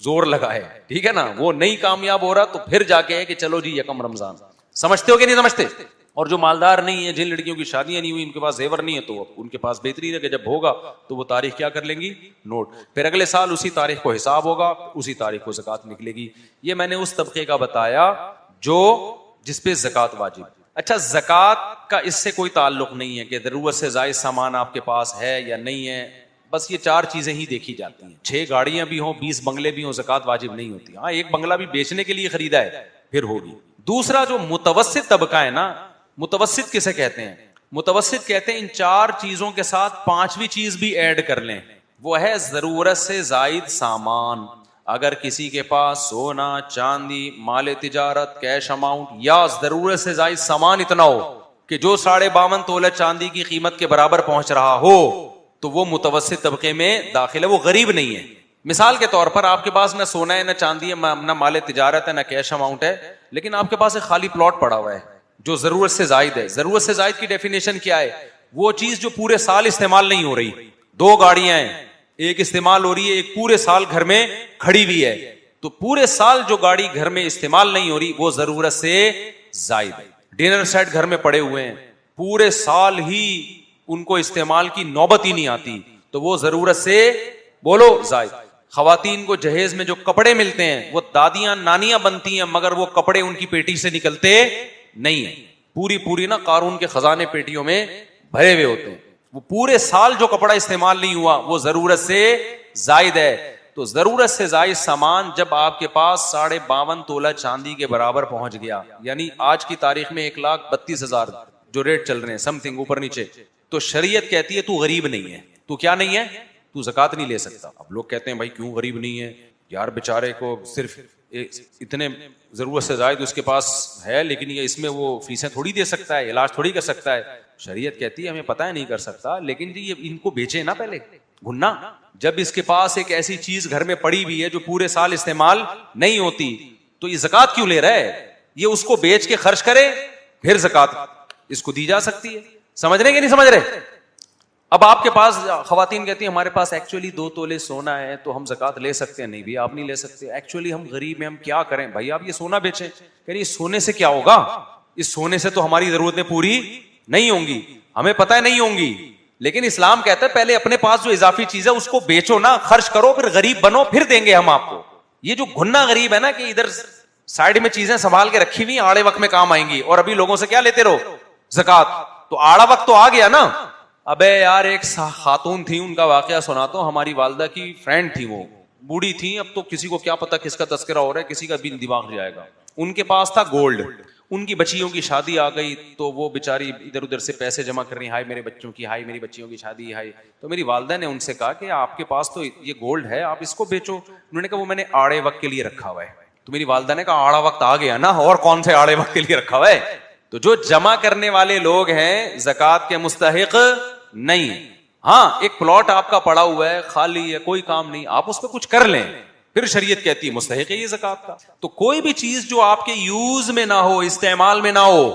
زور لگائے, ٹھیک ہے نا, وہ نہیں کامیاب ہو رہا تو پھر جا کے ہے کہ چلو جی یکم رمضان. سمجھتے ہو کہ نہیں سمجھتے؟ اور جو مالدار نہیں ہے, جن لڑکیوں کی شادیاں نہیں ہوئی, ان کے پاس زیور نہیں ہے, تو ان کے پاس بہترین ہے کہ جب ہوگا تو وہ تاریخ کیا کر لیں گی, نوٹ. پھر اگلے سال اسی تاریخ کو حساب ہوگا, اسی تاریخ کو زکوٰۃ نکلے گی. یہ میں نے اس طبقے کا بتایا جو جس پہ زکوٰۃ واجب. اچھا, زکوٰۃ کا اس سے کوئی تعلق نہیں ہے کہ ضرورت سے زائد سامان آپ کے پاس ہے یا نہیں ہے, بس یہ 4 چیزیں ہی دیکھی جاتی ہیں. 6 گاڑیاں بھی ہوں, 20 بنگلے بھی ہوں, زکوٰۃ واجب نہیں ہوتی. ہاں, ایک بنگلہ بھی بیچنے کے لیے خریدا ہے پھر ہوگی. دوسرا جو متوسط طبقہ ہے نا, متوسط کسے کہتے ہیں, متوسط کہتے ہیں ان 4 چیزوں کے ساتھ 5ویں چیز بھی ایڈ کر لیں, وہ ہے ضرورت سے زائد سامان. اگر کسی کے پاس سونا, چاندی, مال تجارت, کیش اماؤنٹ یا ضرورت سے زائد سامان اتنا ہو کہ جو 52.5 تولہ چاندی کی قیمت کے برابر پہنچ رہا ہو, تو وہ متوسط طبقے میں داخل ہے, وہ غریب نہیں ہے. مثال کے طور پر آپ کے پاس نہ سونا ہے, نہ چاندی ہے, نہ مال تجارت ہے, نہ کیش اماؤنٹ ہے, لیکن آپ کے پاس ایک خالی پلاٹ پڑا ہوا ہے جو ضرورت سے زائد ہے. ضرورت سے زائد کی ڈیفینیشن کیا ہے, وہ چیز جو پورے سال استعمال نہیں ہو رہی. 2 گاڑیاں ہیں, ایک استعمال ہو رہی ہے, ایک پورے سال گھر میں کھڑی ہوئی ہے, تو پورے سال جو گاڑی گھر میں استعمال نہیں ہو رہی وہ ضرورت سے زائد ہے. ڈنر سیٹ گھر میں پڑے ہوئے ہیں, پورے سال ہی ان کو استعمال کی نوبت ہی نہیں آتی, تو وہ ضرورت سے بولو زائد. خواتین کو جہیز میں جو کپڑے ملتے ہیں وہ دادیاں نانیاں بنتی ہیں, مگر وہ کپڑے ان کی پیٹی سے نکلتے نہیں ہیں. پوری نا قارون کے خزانے پیٹیوں میں بھرے ہوئے ہوتے ہیں. وہ پورے سال جو کپڑا استعمال نہیں ہوا وہ ضرورت سے زائد ہے. تو ضرورت سے زائد سامان جب آپ کے پاس 52.5 تولہ چاندی کے برابر پہنچ گیا, یعنی آج کی تاریخ میں 1,32,000 جو ریٹ چل رہے ہیں, سم تھنگ اوپر نیچے, تو شریعت کہتی ہے تو غریب نہیں ہے. تو کیا نہیں ہے, تو زکوٰۃ نہیں لے سکتا. اب لوگ کہتے ہیں بھائی کیوں غریب نہیں ہے یار, بیچارے کو صرف اتنے ضرورت سے زائد اس کے پاس ہے, لیکن یہ اس میں وہ فیسیں تھوڑی دے سکتا ہے, علاج تھوڑی کر سکتا ہے. شریعت کہتی ہے ہمیں پتہ ہے نہیں کر سکتا, لیکن جی یہ ان کو بیچے نا پہلے گھنا. جب اس کے پاس ایک ایسی چیز گھر میں پڑی ہوئی ہے جو پورے سال استعمال نہیں ہوتی, تو یہ زکوٰۃ کیوں لے رہا ہے, یہ اس کو بیچ کے خرچ کرے پھر زکوٰۃ اس کو دی جا سکتی ہے. سمجھ رہے کہ نہیں سمجھ رہے؟ اب آپ کے پاس خواتین کہتی ہیں ہمارے پاس ایکچولی 2 تولے سونا ہے تو ہم زکوٰۃ لے سکتے ہیں. نہیں بھی آپ نہیں لے سکتے, ایکچولی ہم غریب ہیں, ہم کیا کریں. بھائی آپ یہ سونا بیچیں, یعنی اس سونے سے کیا ہوگا, اس سونے سے تو ہماری ضرورتیں پوری نہیں ہوں گی, ہمیں پتہ ہے نہیں ہوں گی, لیکن اسلام کہتا ہے پہلے اپنے پاس جو اضافی چیز ہے اس کو بیچو نا, خرچ کرو, پھر غریب بنو, پھر دیں گے ہم آپ کو. یہ جو گھنا غریب ہے نا کہ ادھر سائڈ میں چیزیں سنبھال کے رکھی ہوئی, آڑے وقت میں کام آئیں گی, اور ابھی لوگوں سے کیا لیتے رہو, زکوٰۃ. تو آڑا وقت تو آ گیا نا. ابے یار ایک خاتون تھی, ان کا واقعہ سناتا ہوں. ہماری والدہ کی فرینڈ تھی, وہ بوڑھی تھی, اب تو کسی کو کیا پتا کس کا تذکرہ ہو رہا ہے, کسی کا بھی دماغ جائے گا. ان کے پاس تھا گولڈ, ان کی بچیوں کی شادی آ گئی تو وہ بیچاری ادھر ادھر سے پیسے جمع کر رہی, ہائی میرے بچوں کی, ہائی میری بچیوں کی شادی, ہائی. تو میری والدہ نے ان سے کہا کہ آپ کے پاس تو یہ گولڈ ہے, آپ اس کو بیچو. انہوں نے کہا وہ میں نے آڑے وقت کے لیے رکھا ہوا ہے. تو میری والدہ نے کہا آڑا وقت آ گیا نا, اور کون سے آڑے وقت کے لیے رکھا ہوا ہے. تو جو جمع کرنے والے لوگ ہیں زکوٰۃ کے مستحق نہیں. ہاں, ایک پلاٹ آپ کا پڑا ہوا ہے, خالی ہے, کوئی کام نہیں, آپ اس پہ کچھ کر لیں, پھر شریعت کہتی ہے مستحق ہے یہ زکوٰۃ کا. تو کوئی بھی چیز جو آپ کے یوز میں نہ ہو, استعمال میں نہ ہو,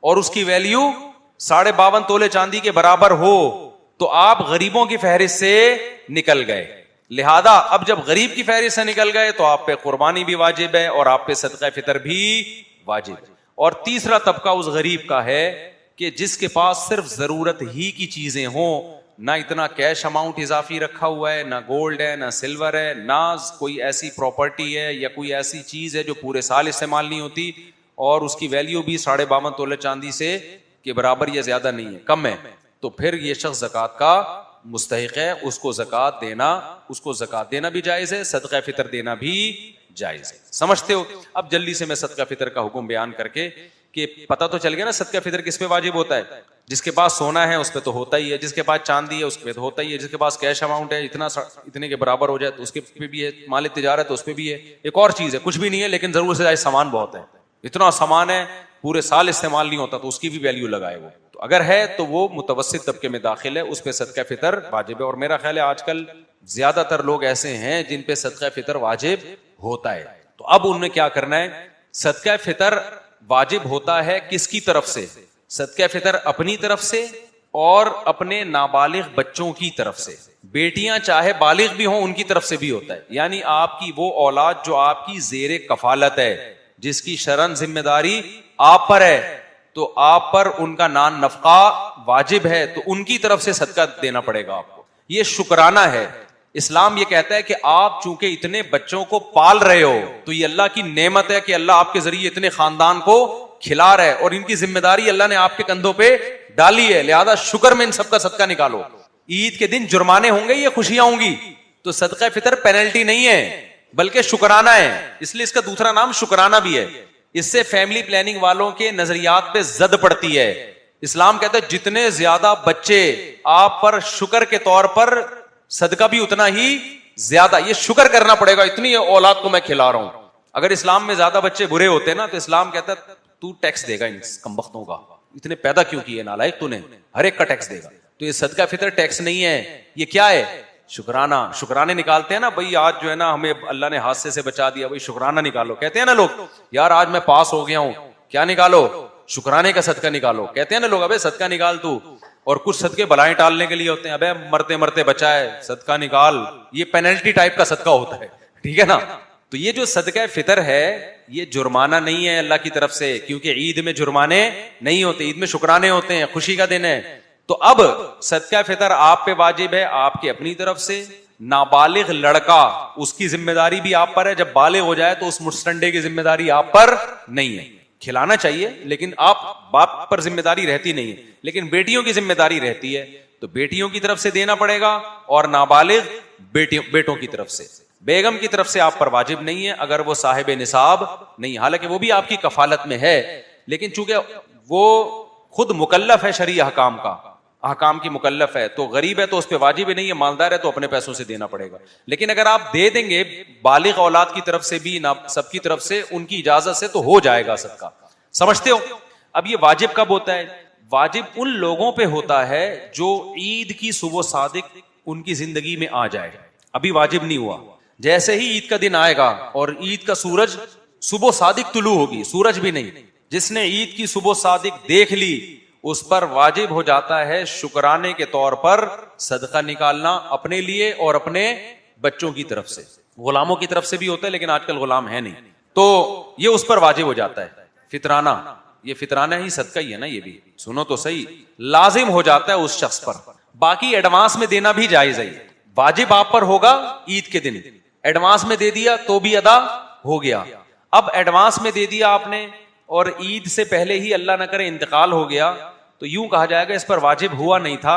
اور اس کی ویلیو 52.5 تولے چاندی کے برابر ہو, تو آپ غریبوں کی فہرست سے نکل گئے. لہذا اب جب غریب کی فہرست سے نکل گئے تو آپ پہ قربانی بھی واجب ہے اور آپ پہ صدقہ فطر بھی واجب ہے. اور تیسرا طبقہ اس غریب کا ہے کہ جس کے پاس صرف ضرورت ہی کی چیزیں ہوں, نہ اتنا کیش اماؤنٹ اضافی رکھا ہوا ہے, نہ گولڈ ہے, نہ سلور ہے, نہ کوئی ایسی پراپرٹی ہے یا کوئی ایسی چیز ہے جو پورے سال استعمال نہیں ہوتی, اور اس کی ویلیو بھی 52.5 تولے چاندی سے کے برابر یا زیادہ نہیں ہے, کم ہے, تو پھر یہ شخص زکوٰۃ کا مستحق ہے, اس کو زکوٰۃ دینا بھی جائز ہے, صدقہ فطر دینا بھی جائز ہے. سمجھتے ہو؟ اب جلدی سے میں صدقہ فطر کا حکم بیان کر کے, کہ پتہ تو چل گیا نا صدقہ فطر کس پہ واجب ہوتا ہے. جس کے پاس سونا ہے اس پہ تو ہوتا ہی ہے, جس کے پاس چاندی ہے اس پہ تو ہوتا ہی ہے, جس کے پاس کیش اماؤنٹ ہے اتنے کے برابر ہو جائے تو اس کے پہ بھی ہے, مال تجارت اس پہ بھی ہے. ایک اور چیز ہے, کچھ بھی نہیں ہے لیکن ضرور سے زائد سامان بہت ہے, اتنا سامان ہے پورے سال استعمال نہیں ہوتا, تو اس کی بھی ویلیو لگائے وہ. تو اگر ہے تو وہ متوسط طبقے میں داخل ہے, اس پہ صدقہ فطر واجب ہے. اور میرا خیال ہے آج کل زیادہ تر لوگ ایسے ہیں جن پہ صدقہ فطر واجب ہوتا ہے. تو اب ان میں کیا کرنا ہے, صدقہ فطر واجب ہوتا ہے کس کی طرف سے؟ صدقہ فطر اپنی طرف سے اور اپنے نابالغ بچوں کی طرف سے. بیٹیاں چاہے بالغ بھی ہوں ان کی طرف سے بھی ہوتا ہے, یعنی آپ کی وہ اولاد جو آپ کی زیر کفالت ہے, جس کی شرعن ذمہ داری آپ پر ہے, تو آپ پر ان کا نان نفقہ واجب ہے, تو ان کی طرف سے صدقہ دینا پڑے گا آپ کو. یہ شکرانہ ہے. اسلام یہ کہتا ہے کہ آپ چونکہ اتنے بچوں کو پال رہے ہو تو یہ اللہ کی نعمت ہے کہ اللہ آپ کے ذریعے اتنے خاندان کو کھلا رہا ہے, اور ان کی ذمہ داری اللہ نے آپ کے کندھوں پہ ڈالی ہے, لہذا شکر میں ان سب کا صدقہ نکالو. عید کے دن جرمانے ہوں گے, یہ خوشیاں ہوں گی, تو صدقہ فطر پینلٹی نہیں ہے بلکہ شکرانہ ہے, اس لیے اس کا دوسرا نام شکرانہ بھی ہے. اس سے فیملی پلاننگ والوں کے نظریات پہ زد پڑتی ہے. اسلام کہتا ہے جتنے زیادہ بچے آپ پر شکر کے طور پر, صدقہ بھی اتنا ہی زیادہ, یہ شکر کرنا پڑے گا, اتنی اولاد کو میں کھلا رہا ہوں. اگر اسلام میں زیادہ بچے برے ہوتے نا تو اسلام کہتا ہے تو ٹیکس دے گا ان کمبختوں کا, اتنے پیدا کیوں کیے نالائق تو نے, ہر ایک کا ٹیکس دے گا. تو یہ صدقہ فطر ٹیکس نہیں ہے, یہ کیا ہے؟ شکرانہ. شکرانے نکالتے ہیں نا بھائی, آج جو ہے نا ہمیں اللہ نے حادثے سے بچا دیا, بھائی شکرانہ نکالو. کہتے ہیں نا لوگ, یار آج میں پاس ہو گیا ہوں, کیا نکالو؟ شکرانے کا صدقہ نکالو. کہتے ہیں نا لوگ, ابے صدقہ نکال تو. اور کچھ صدقے بلائیں ٹالنے کے لیے ہوتے ہیں, ابے مرتے مرتے بچا ہے صدقہ نکال, یہ پینلٹی ٹائپ کا صدقہ ہوتا ہے, ٹھیک ہے نا. تو یہ جو صدقہ فطر ہے یہ جرمانہ نہیں ہے اللہ کی طرف سے, کیونکہ عید میں جرمانے نہیں ہوتے, عید میں شکرانے ہوتے ہیں, خوشی کا دن ہے. تو اب صدقہ فطر آپ پہ واجب ہے آپ کی اپنی طرف سے. نابالغ لڑکا, اس کی ذمہ داری بھی آپ پر ہے, جب بالغ ہو جائے تو اس مستنڈے کی ذمہ داری آپ پر نہیں ہے. کھلانا چاہیے لیکن آپ باپ پر ذمہ داری رہتی نہیں ہے, لیکن بیٹیوں کی ذمہ داری رہتی ہے, تو بیٹیوں کی طرف سے دینا پڑے گا, اور نابالغ بیٹوں کی طرف سے. بیگم کی طرف سے آپ پر واجب نہیں ہے اگر وہ صاحب نصاب نہیں, حالانکہ وہ بھی آپ کی کفالت میں ہے, لیکن چونکہ وہ خود مکلف ہے شرعی احکام کی مکلف ہے, تو غریب ہے تو اس پہ واجب ہی نہیں ہے, مالدار ہے تو اپنے پیسوں سے دینا پڑے گا. لیکن اگر آپ دے دیں گے بالغ اولاد کی طرف سے بھی, سب کی طرف سے, ان کی اجازت سے, تو ہو جائے گا صدقہ. سمجھتے ہو؟ اب یہ واجب کب ہوتا ہے؟ واجب ان لوگوں پہ ہوتا ہے جو عید کی صبح صادق ان کی زندگی میں آ جائے. ابھی واجب نہیں ہوا, جیسے ہی عید کا دن آئے گا اور عید کا سورج صبح صادق طلوع ہوگی, سورج بھی نہیں, جس نے عید کی صبح صادق دیکھ لی اس پر واجب ہو جاتا ہے شکرانے کے طور پر صدقہ نکالنا, اپنے لیے اور اپنے بچوں کی طرف سے. غلاموں کی طرف سے بھی ہوتا ہے لیکن آج کل غلام ہے نہیں, تو یہ اس پر واجب ہو جاتا ہے. فطرانہ, یہ فطرانہ ہی صدقہ ہی ہے نا, یہ بھی سنو تو صحیح, لازم ہو جاتا ہے اس شخص پر. باقی ایڈوانس میں دینا بھی جائز ہے, واجب آپ پر ہوگا عید کے دن, ایڈوانس میں دے دیا تو بھی ادا ہو گیا. اب ایڈوانس میں دے دیا آپ نے اور عید سے پہلے ہی اللہ نہ کرے انتقال ہو گیا, تو یوں کہا جائے گا اس پر واجب ہوا نہیں تھا,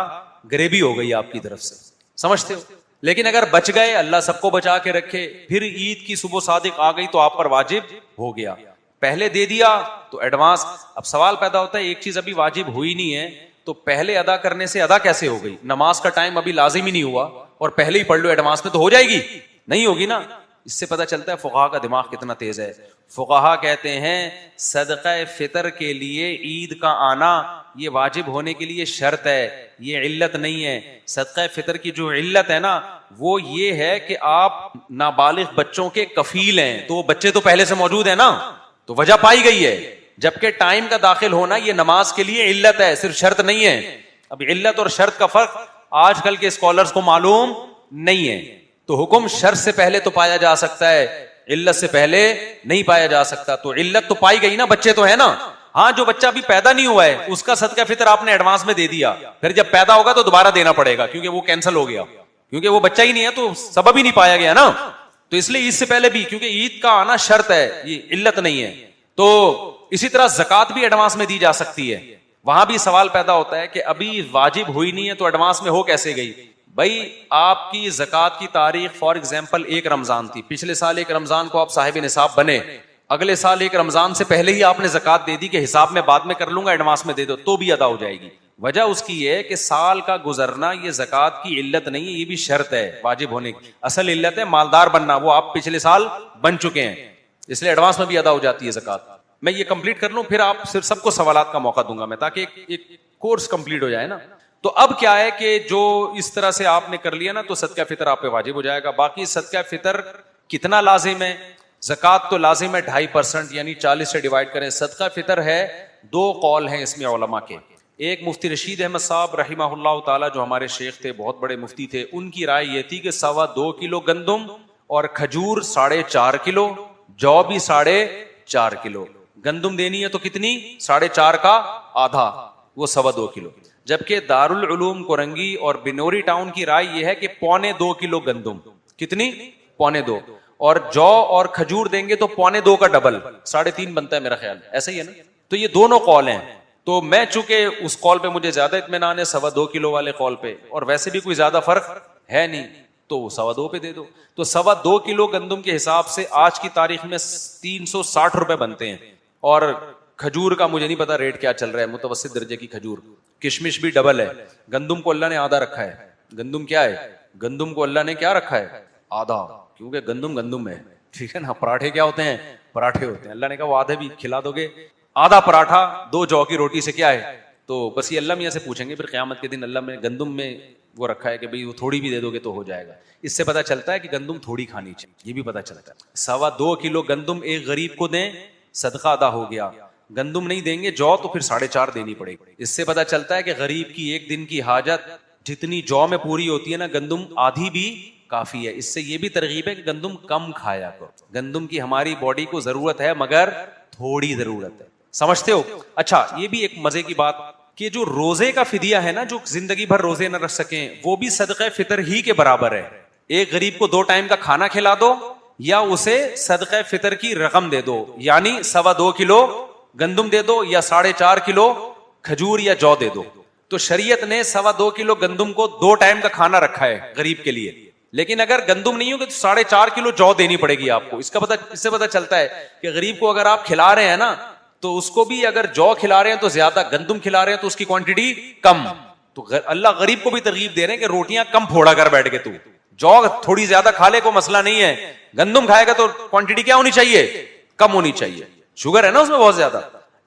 غریبی ہو گئی آپ کی طرف سے. سمجھتے ہو؟ لیکن اگر بچ گئے, اللہ سب کو بچا کے رکھے, پھر عید کی صبح صادق آ گئی تو آپ پر واجب ہو گیا. پہلے دے دیا تو ایڈوانس. اب سوال پیدا ہوتا ہے, ایک چیز ابھی واجب ہوئی نہیں ہے تو پہلے ادا کرنے سے ادا کیسے ہو گئی؟ نماز کا ٹائم ابھی لازم ہی نہیں ہوا اور پہلے ہی پڑھ لو ایڈوانس میں, تو ہو جائے گی؟ نہیں ہوگی نا. اس سے پتہ چلتا ہے فقہا کا دماغ کتنا تیز ہے. فقہا کہتے ہیں صدقہ فطر کے لیے عید کا آنا یہ واجب ہونے کے لیے شرط ہے, یہ علت نہیں ہے. صدقہ فطر کی جو علت ہے نا وہ یہ ہے کہ آپ نابالغ بچوں کے کفیل ہیں, تو وہ بچے تو پہلے سے موجود ہیں نا, تو وجہ پائی گئی ہے. جبکہ ٹائم کا داخل ہونا یہ نماز کے لیے علت ہے, صرف شرط نہیں ہے. اب علت اور شرط کا فرق آج کل کے اسکالرز کو معلوم نہیں ہے. تو حکم شرط سے پہلے تو پایا جا سکتا ہے, علت سے پہلے نہیں پایا جا سکتا. تو علت تو پائی گئی نا, بچے تو ہے نا. ہاں جو بچہ ابھی پیدا نہیں ہوا ہے اس کا صدقہ فطر آپ نے ایڈوانس میں دے دیا, پھر جب پیدا ہوگا تو دوبارہ دینا پڑے گا کیونکہ وہ کینسل ہو گیا, کیونکہ وہ بچہ ہی نہیں ہے تو سبب ہی نہیں پایا گیا نا. تو اس لیے عید سے پہلے بھی, کیونکہ عید کا آنا شرط ہے, یہ علت نہیں ہے. تو اسی طرح زکات بھی ایڈوانس میں دی جا سکتی ہے. وہاں بھی سوال پیدا ہوتا ہے کہ ابھی واجب ہوئی نہیں ہے تو ایڈوانس میں ہو کیسے گئی؟ بھائی آپ کی زکوٰۃ کی تاریخ فار ایگزامپل 1 رمضان تھی، پچھلے سال 1 رمضان کو آپ صاحب نصاب بنے، اگلے سال 1 رمضان سے پہلے ہی آپ نے زکوٰۃ دے دی کہ حساب میں بعد میں کر لوں گا، ایڈوانس میں دے دو، تو بھی ادا ہو جائے گی۔ وجہ اس کی یہ ہے کہ سال کا گزرنا یہ زکوٰۃ کی علت نہیں ہے، یہ بھی شرط ہے واجب ہونے کی، اصل علت ہے مالدار بننا، وہ آپ پچھلے سال بن چکے ہیں، اس لیے ایڈوانس میں بھی ادا ہو جاتی ہے زکوٰۃ۔ میں یہ کمپلیٹ کر لوں پھر آپ صرف سب کو سوالات کا موقع دوں گا میں، تاکہ ایک کورس کمپلیٹ ہو جائے نا۔ تو اب کیا ہے کہ جو اس طرح سے آپ نے کر لیا نا تو صدقہ فطر آپ پہ واجب ہو جائے گا۔ باقی صدقہ فطر کتنا لازم ہے؟ زکوٰۃ تو لازم ہے 2.5%، یعنی 40 سے ڈیوائڈ کریں۔ صدقہ فطر ہے 2 قول ہیں اس میں علماء کے، ایک مفتی رشید احمد صاحب رحمہ اللہ تعالی جو ہمارے شیخ تھے، بہت بڑے مفتی تھے، ان کی رائے یہ تھی کہ 2.25 کلو گندم اور کھجور 4.5 کلو، جو بھی 4.5 کلو گندم دینی ہے تو کتنی؟ 4.5 کا آدھا، وہ 2.25 کلو۔ جبکہ دارالعلوم کورنگی اور بنوری ٹاؤن کی رائے یہ ہے کہ 1.25 کلو گندم، کتنی؟ 1.25، اور جو اور کھجور دیں گے تو 1.25 کا ڈبل 3.5 بنتا ہے میرا خیال، ایسا ہی ہے نا۔ تو یہ دونوں قول ہیں، تو میں چونکہ اس قول پہ مجھے زیادہ اطمینان ہے 2.25 کلو والے قول پہ، اور ویسے بھی کوئی زیادہ فرق ہے نہیں، تو 2.25 پہ دے دو۔ تو 2.25 کلو گندم کے حساب سے آج کی تاریخ میں 360 روپے بنتے ہیں، اور کھجور کا مجھے نہیں پتا ریٹ کیا چل رہا ہے، متوسط درجے کی کھجور، کشمش بھی ڈبل ہے۔ گندم کو اللہ نے آدھا رکھا ہے، گندم کیا ہے؟ گندم کو اللہ نے کیا رکھا ہے؟ آدھا، کیونکہ گندم ہے، ٹھیک ہے نا۔ پراٹھے کیا ہوتے ہیں؟ پراٹھے ہوتے ہیں، اللہ نے کہا وہ آدھے بھی کھلا دو گے، آدھا پراٹھا 2 جو کی روٹی سے کیا ہے؟ تو بس یہ اللہ میاں سے پوچھیں گے پھر قیامت کے دن، اللہ میں گندم میں وہ رکھا ہے کہ بھئی وہ تھوڑی بھی دے دو گے تو ہو جائے گا۔ اس سے پتہ چلتا ہے کہ گندم تھوڑی کھانی چاہیے، یہ بھی پتہ چلتا ہے۔ 2.25 کلو گندم ایک غریب کو دیں، صدقہ ادا ہو گیا۔ گندم نہیں دیں گے جو، تو پھر 4.5 دینی پڑے گی۔ اس سے پتہ چلتا ہے کہ غریب کی ایک دن کی حاجت جتنی جو میں پوری ہوتی ہے نا، گندم آدھی بھی کافی ہے۔ اس سے یہ بھی ترغیب ہے کہ گندم کم کھایا کرو، گندم کی ہماری باڈی کو ضرورت ہے مگر تھوڑی ضرورت ہے، سمجھتے ہو؟ اچھا، یہ بھی ایک مزے کی بات کہ جو روزے کا فدیہ ہے نا، جو زندگی بھر روزے نہ رکھ سکیں، وہ بھی صدقہ فطر ہی کے برابر ہے۔ ایک غریب کو 2 ٹائم کا کھانا کھلا دو یا اسے صدقہ فطر کی رقم دے دو، یعنی 2.25 کلو گندم دے دو یا 4.5 کلو کھجور یا جو دے دو۔ تو شریعت نے 2.25 کلو گندم کو 2 ٹائم کا کھانا رکھا ہے غریب کے لیے، لیکن اگر گندم نہیں ہوگی تو 4.5 کلو جو دینی پڑے گی آپ کو۔ اس سے پتہ چلتا ہے کہ غریب کو اگر آپ کھلا رہے ہیں نا، تو اس کو بھی اگر جو کھلا رہے ہیں تو زیادہ، گندم کھلا رہے ہیں تو اس کی کوانٹٹی کم۔ تو اللہ غریب کو بھی ترغیب دے رہے ہیں کہ روٹیاں کم پھوڑا کر بیٹھ کے، تو جو تھوڑی زیادہ کھا لے کو مسئلہ نہیں ہے، گندم کھائے گا تو کوانٹٹی کیا ہونی چاہیے؟ کم ہونی چاہیے، شوگر ہے نا اس میں بہت زیادہ۔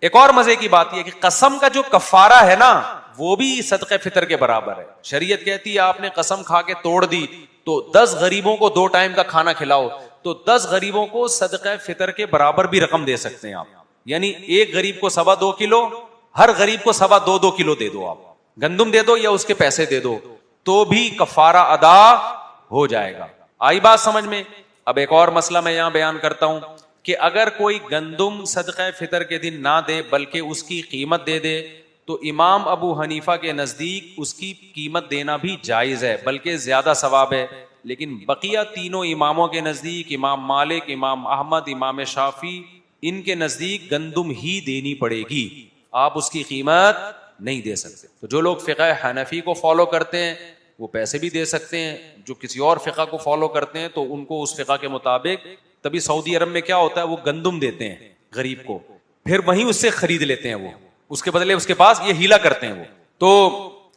ایک اور مزے کی بات یہ کہ قسم کا جو کفارہ ہے نا، وہ بھی صدقہ فطر کے برابر ہے۔ شریعت کہتی ہے آپ نے قسم کھا کے توڑ دی تو 10 غریبوں کو 2 ٹائم کا کھانا کھلاؤ، تو 10 غریبوں کو صدقہ فطر کے برابر بھی رقم دے سکتے ہیں آپ، یعنی ایک غریب کو 2.25 کلو، ہر غریب کو 2.25 کلو دے دو، آپ گندم دے دو یا اس کے پیسے دے دو، تو بھی کفارہ ادا ہو جائے گا۔ آئی بات سمجھ میں؟ اب ایک اور مسئلہ میں یہاں بیان کرتا ہوں کہ اگر کوئی گندم صدقہ فطر کے دن نہ دے بلکہ اس کی قیمت دے دے، تو امام ابو حنیفہ کے نزدیک اس کی قیمت دینا بھی جائز ہے، بلکہ زیادہ ثواب ہے۔ لیکن بقیہ تینوں اماموں کے نزدیک، امام مالک، امام احمد، امام شافعی، ان کے نزدیک گندم ہی دینی پڑے گی، آپ اس کی قیمت نہیں دے سکتے۔ تو جو لوگ فقہ حنفی کو فالو کرتے ہیں وہ پیسے بھی دے سکتے ہیں، جو کسی اور فقہ کو فالو کرتے ہیں تو ان کو اس فقہ کے مطابق، تبھی سعودی عرب میں کیا ہوتا ہے، وہ گندم دیتے ہیں غریب کو، پھر وہیں اس سے خرید لیتے ہیں، وہ اس کے بدلے اس کے پاس یہ ہیلا کرتے ہیں وہ۔ تو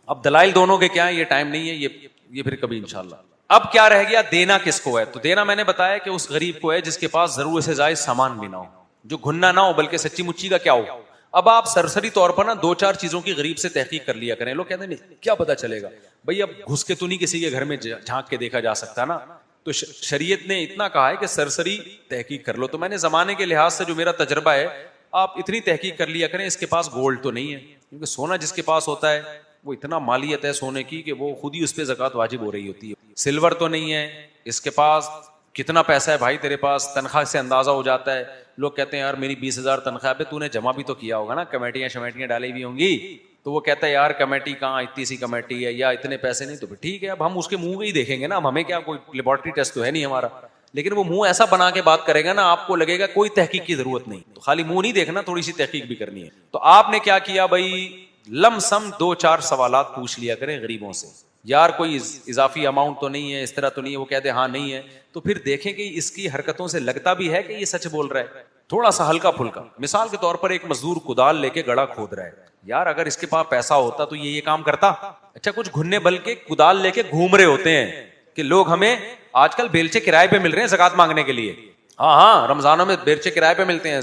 اب دلائل دونوں کے کیا ہیں، یہ ٹائم نہیں ہے، یہ پھر کبھی انشاءاللہ۔ اب کیا رہ گیا، دینا کس کو ہے؟ تو دینا میں نے بتایا کہ اس غریب کو ہے جس کے پاس ضرورت سے زائد سامان بھی نہ ہو، جو گھننا نہ ہو بلکہ سچی مچی کا کیا ہو۔ اب آپ سرسری طور پر نا 2-4 چیزوں کی غریب سے تحقیق کر لیا کریں۔ لوگ کہتے ہیں کیا پتا چلے گا بھائی، اب گھس کے تو نہیں کسی کے گھر میں جھانک کے دیکھا جا سکتا نا، تو شریعت نے اتنا کہا ہے کہ سرسری تحقیق کر لو۔ تو میں نے زمانے کے لحاظ سے جو میرا تجربہ ہے، آپ اتنی تحقیق کر لیا کریں اس کے پاس گولڈ تو نہیں ہے، کیونکہ سونا جس کے پاس ہوتا ہے وہ اتنا مالیت ہے سونے کی کہ وہ خود ہی اس پہ زکوٰۃ واجب ہو رہی ہوتی ہے۔ سلور تو نہیں ہے، اس کے پاس کتنا پیسہ ہے بھائی تیرے پاس، تنخواہ سے اندازہ ہو جاتا ہے۔ لوگ کہتے ہیں یار میری 20,000 تنخواہ پہ، تو نے جمع بھی تو کیا ہوگا نا، کمیٹیاں شمیٹیاں ڈالی ہوئی ہوں گی، تو وہ کہتا ہے یار کمیٹی کہاں، اتنی سی کمیٹی ہے یا اتنے پیسے نہیں، تو ٹھیک ہے اب ہم اس کے منہ ہی دیکھیں گے نا، اب ہمیں کیا، کوئی لیبارٹری ٹیسٹ تو ہے نہیں ہمارا، لیکن وہ منہ ایسا بنا کے بات کرے گا نا آپ کو لگے گا کوئی تحقیق کی ضرورت نہیں۔ تو خالی منہ نہیں دیکھنا، تھوڑی سی تحقیق بھی کرنی ہے۔ تو آپ نے کیا کیا بھائی، لم سم 2-4 سوالات پوچھ لیا کریں غریبوں سے. یار کوئی اضافی اماؤنٹ تو نہیں ہے, اس طرح تو نہیں ہے, وہ کہتے ہاں نہیں ہے, تو پھر دیکھیں کہ اس کی حرکتوں سے لگتا بھی ہے کہ یہ سچ بول رہا ہے. تھوڑا سا ہلکا پھلکا, مثال کے طور پر ایک مزدور کدال لے کے گڑھا کھود رہا ہے, یار اگر اس کے پاس پیسہ ہوتا تو یہ کام کرتا. اچھا کچھ گھننے بل کے کدال لے کے گھوم رہے ہوتے ہیں کہ لوگ ہمیں آج کل بیلچے کرائے پہ مل رہے ہیں زکات مانگنے کے لیے. ہاں رمضانوں میں بیلچے کرائے پہ ملتے ہیں,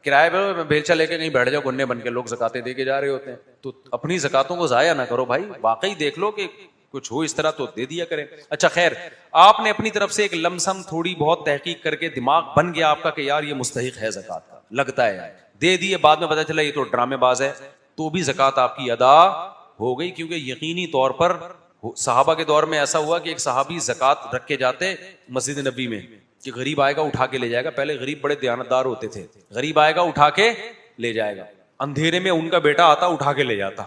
کرائے پہ بیلچا لے کے کہیں بیٹھ جاؤ گھننے بن کے, لوگ زکاتیں دے کے جا رہے ہوتے ہیں. تو اپنی زکاتوں کو ضائع نہ کرو بھائی, واقعی دیکھ لو کہ کچھ ہو اس طرح تو دے دیا کریں. اچھا خیر, آپ نے اپنی طرف سے ایک لمسم تھوڑی بہت تحقیق کر کے دماغ بن گیا آپ کا کہ یار یہ مستحق ہے زکات کا, لگتا ہے, دے دیے, بعد میں پتہ چلا یہ تو ڈرامے باز ہے, تو بھی زکات آپ کی ادا ہو گئی. کیونکہ یقینی طور پر صحابہ کے دور میں ایسا ہوا کہ ایک صحابی زکات رکھ کے جاتے مسجد نبی میں کہ غریب آئے گا اٹھا کے لے جائے گا. پہلے غریب بڑے دیانتدار ہوتے تھے, غریب آئے گا اٹھا کے لے جائے گا. اندھیرے میں ان کا بیٹا آتا اٹھا کے لے جاتا,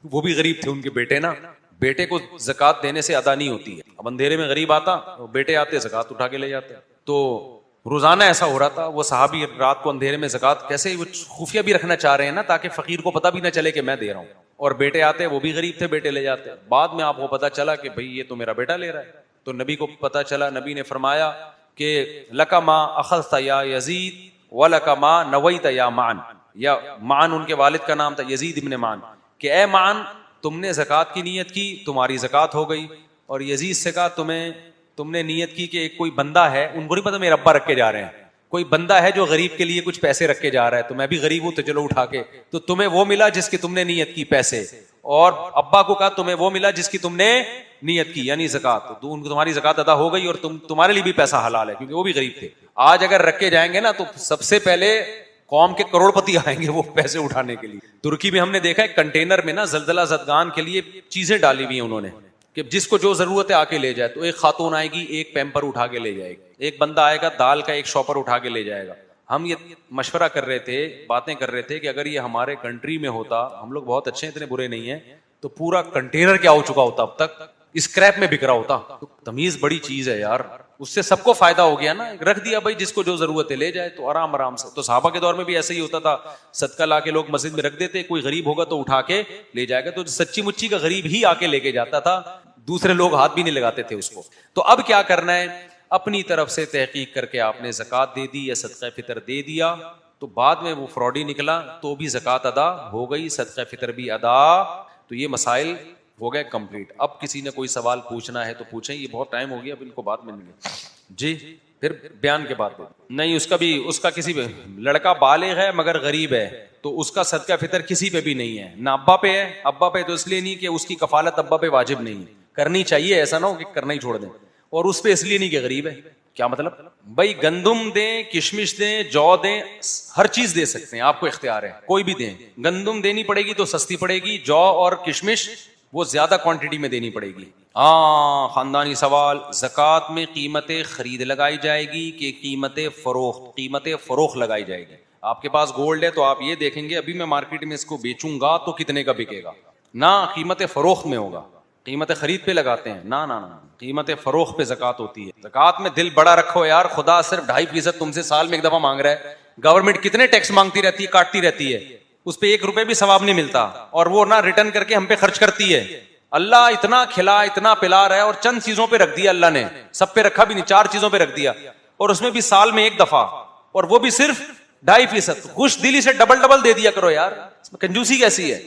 وہ بھی غریب تھے ان کے بیٹے نا, بیٹے کو زکات دینے سے ادا نہیں ہوتی ہے. اب اندھیرے میں غریب آتا, بیٹے آتے زکات اٹھا کے لے جاتے. تو روزانہ ایسا ہو رہا تھا. وہ صحابی رات کو اندھیرے میں زکات کیسے, وہ خفیہ بھی رکھنا چاہ رہے ہیں نا تاکہ فقیر کو پتہ بھی نہ چلے کہ میں دے رہا ہوں, اور بیٹے آتے وہ بھی غریب تھے, بیٹے لے جاتے. بعد میں آپ کو پتہ چلا کہ بھئی یہ تو میرا بیٹا لے رہا ہے. تو نبی کو پتہ چلا, نبی نے فرمایا کہ لک ما اخذت یا یزید ولک ما نویت یا معن, یا معن ان کے والد کا نام تھا, یزید ابن معن, کہ اے معن تم نے زکات کی نیت کی, تمہاری زکات ہو گئی. اور یزید سے کہا تم نے نیت کی کہ ایک کوئی بندہ ہے, ان کو نہیں پتا میرے ابا رکھ کے جا رہے ہیں, کوئی بندہ ہے جو غریب کے لیے کچھ پیسے رکھ کے جا رہا ہے, تو میں بھی غریب ہوں تو چلو اٹھا کے, تو تمہیں وہ ملا جس کی تم نے نیت کی پیسے, اور ابا کو کہا تمہیں وہ ملا جس کی تم نے نیت کی یعنی زکات, تو تمہاری زکات ادا ہو گئی اور تمہارے لیے بھی پیسہ حلال ہے کیونکہ وہ بھی غریب تھے. آج اگر رکھ کے جائیں گے نا تو سب سے پہلے قوم کے کروڑ پتی آئیں گے وہ پیسے اٹھانے کے لیے. ترکی میں ہم نے دیکھا ہے کنٹینر میں نا زلزلہ زدگان کے لیے چیزیں ڈالی ہوئی ہیں انہوں نے کہ جس کو جو ضرورت ہے آ کے لے جائے. تو ایک خاتون آئے گی ایک پیمپر اٹھا کے لے جائے گی, ایک بندہ آئے گا دال کا ایک شاپر اٹھا کے لے جائے گا. ہم یہ مشورہ کر رہے تھے, باتیں کر رہے تھے کہ اگر یہ ہمارے کنٹری میں ہوتا, ہم لوگ بہت اچھے ہیں اتنے برے نہیں ہیں, تو پورا کنٹینر کیا ہو چکا ہوتا اب تک, اسکریپ میں بک رہا ہوتا. تمیز بڑی چیز ہے یار, اس سے سب کو فائدہ ہو گیا نا, رکھ دیا بھائی جس کو جو ضرورت ہے لے جائے, تو آرام آرام سے. تو صحابہ کے دور میں بھی ایسا ہی ہوتا تھا, صدقہ لا کے لوگ مسجد میں رکھ دیتے, کوئی غریب ہوگا تو اٹھا کے لے جائے گا. تو سچی مچی کا غریب ہی آ کے لے کے جاتا تھا, دوسرے لوگ ہاتھ بھی نہیں لگاتے تھے اس کو. تو اب کیا کرنا ہے, اپنی طرف سے تحقیق کر کے آپ نے زکات دے دی یا صدقہ فطر دے دیا, تو بعد میں وہ فراڈی نکلا تو بھی زکات ادا ہو گئی, صدقہ فطر بھی ادا. تو یہ مسائل ہو گئے کمپلیٹ. اب کسی نے کوئی سوال پوچھنا ہے تو پوچھیں, یہ بہت ٹائم ہو گیا, اب ان کو بات میں نہیں جی, پھر بیان کے بعد نہیں. اس کا کسی پہ لڑکا بالغ ہے مگر غریب ہے تو اس کا صدقہ فطر کسی پہ بھی نہیں ہے, نہ ابا پہ ہے. ابا پہ تو اس لیے نہیں کہ اس کی کفالت ابا پہ واجب نہیں, کرنی چاہیے, ایسا نہ ہو کہ کرنا ہی چھوڑ دیں. اور اس پہ اس لیے نہیں کہ غریب ہے. کیا مطلب بھائی, گندم دیں, کشمش دیں, جو دیں, ہر چیز دے سکتے ہیں, آپ کو اختیار ہے, کوئی بھی دیں. گندم دینی پڑے گی تو سستی پڑے گی, جو اور کشمش وہ زیادہ کوانٹٹی میں دینی پڑے گی. ہاں خاندانی سوال, زکات میں قیمت خرید لگائی جائے گی کہ قیمت فروخت لگائی جائے گی؟ آپ کے پاس گولڈ ہے تو آپ یہ دیکھیں گے ابھی میں مارکیٹ میں اس کو بیچوں گا تو کتنے کا بکے گا, نہ قیمت فروخت میں ہوگا. قیمت خرید پہ لگاتے ہیں, نہ قیمت فروخت پہ زکات ہوتی ہے. زکات میں دل بڑا رکھو یار, خدا صرف 2.5% تم سے سال میں ایک دفعہ مانگ رہا ہے. گورنمنٹ کتنے ٹیکس مانگتی رہتی ہے, کاٹتی رہتی ہے, اس پہ 1 روپے بھی ثواب نہیں ملتا, اور وہ نہ ریٹرن کر کے ہم پہ خرچ کرتی ہے. اللہ اتنا کھلا اتنا پلا رہا ہے, اور چند چیزوں پہ رکھ دیا اللہ نے, سب پہ رکھا بھی نہیں, 4 چیزوں پہ رکھ دیا, اور اس میں بھی سال میں 1 دفعہ, اور وہ بھی صرف 2.5%. خوش دلی سے ڈبل دے دیا کرو یار, کنجوسی کیسی ہے.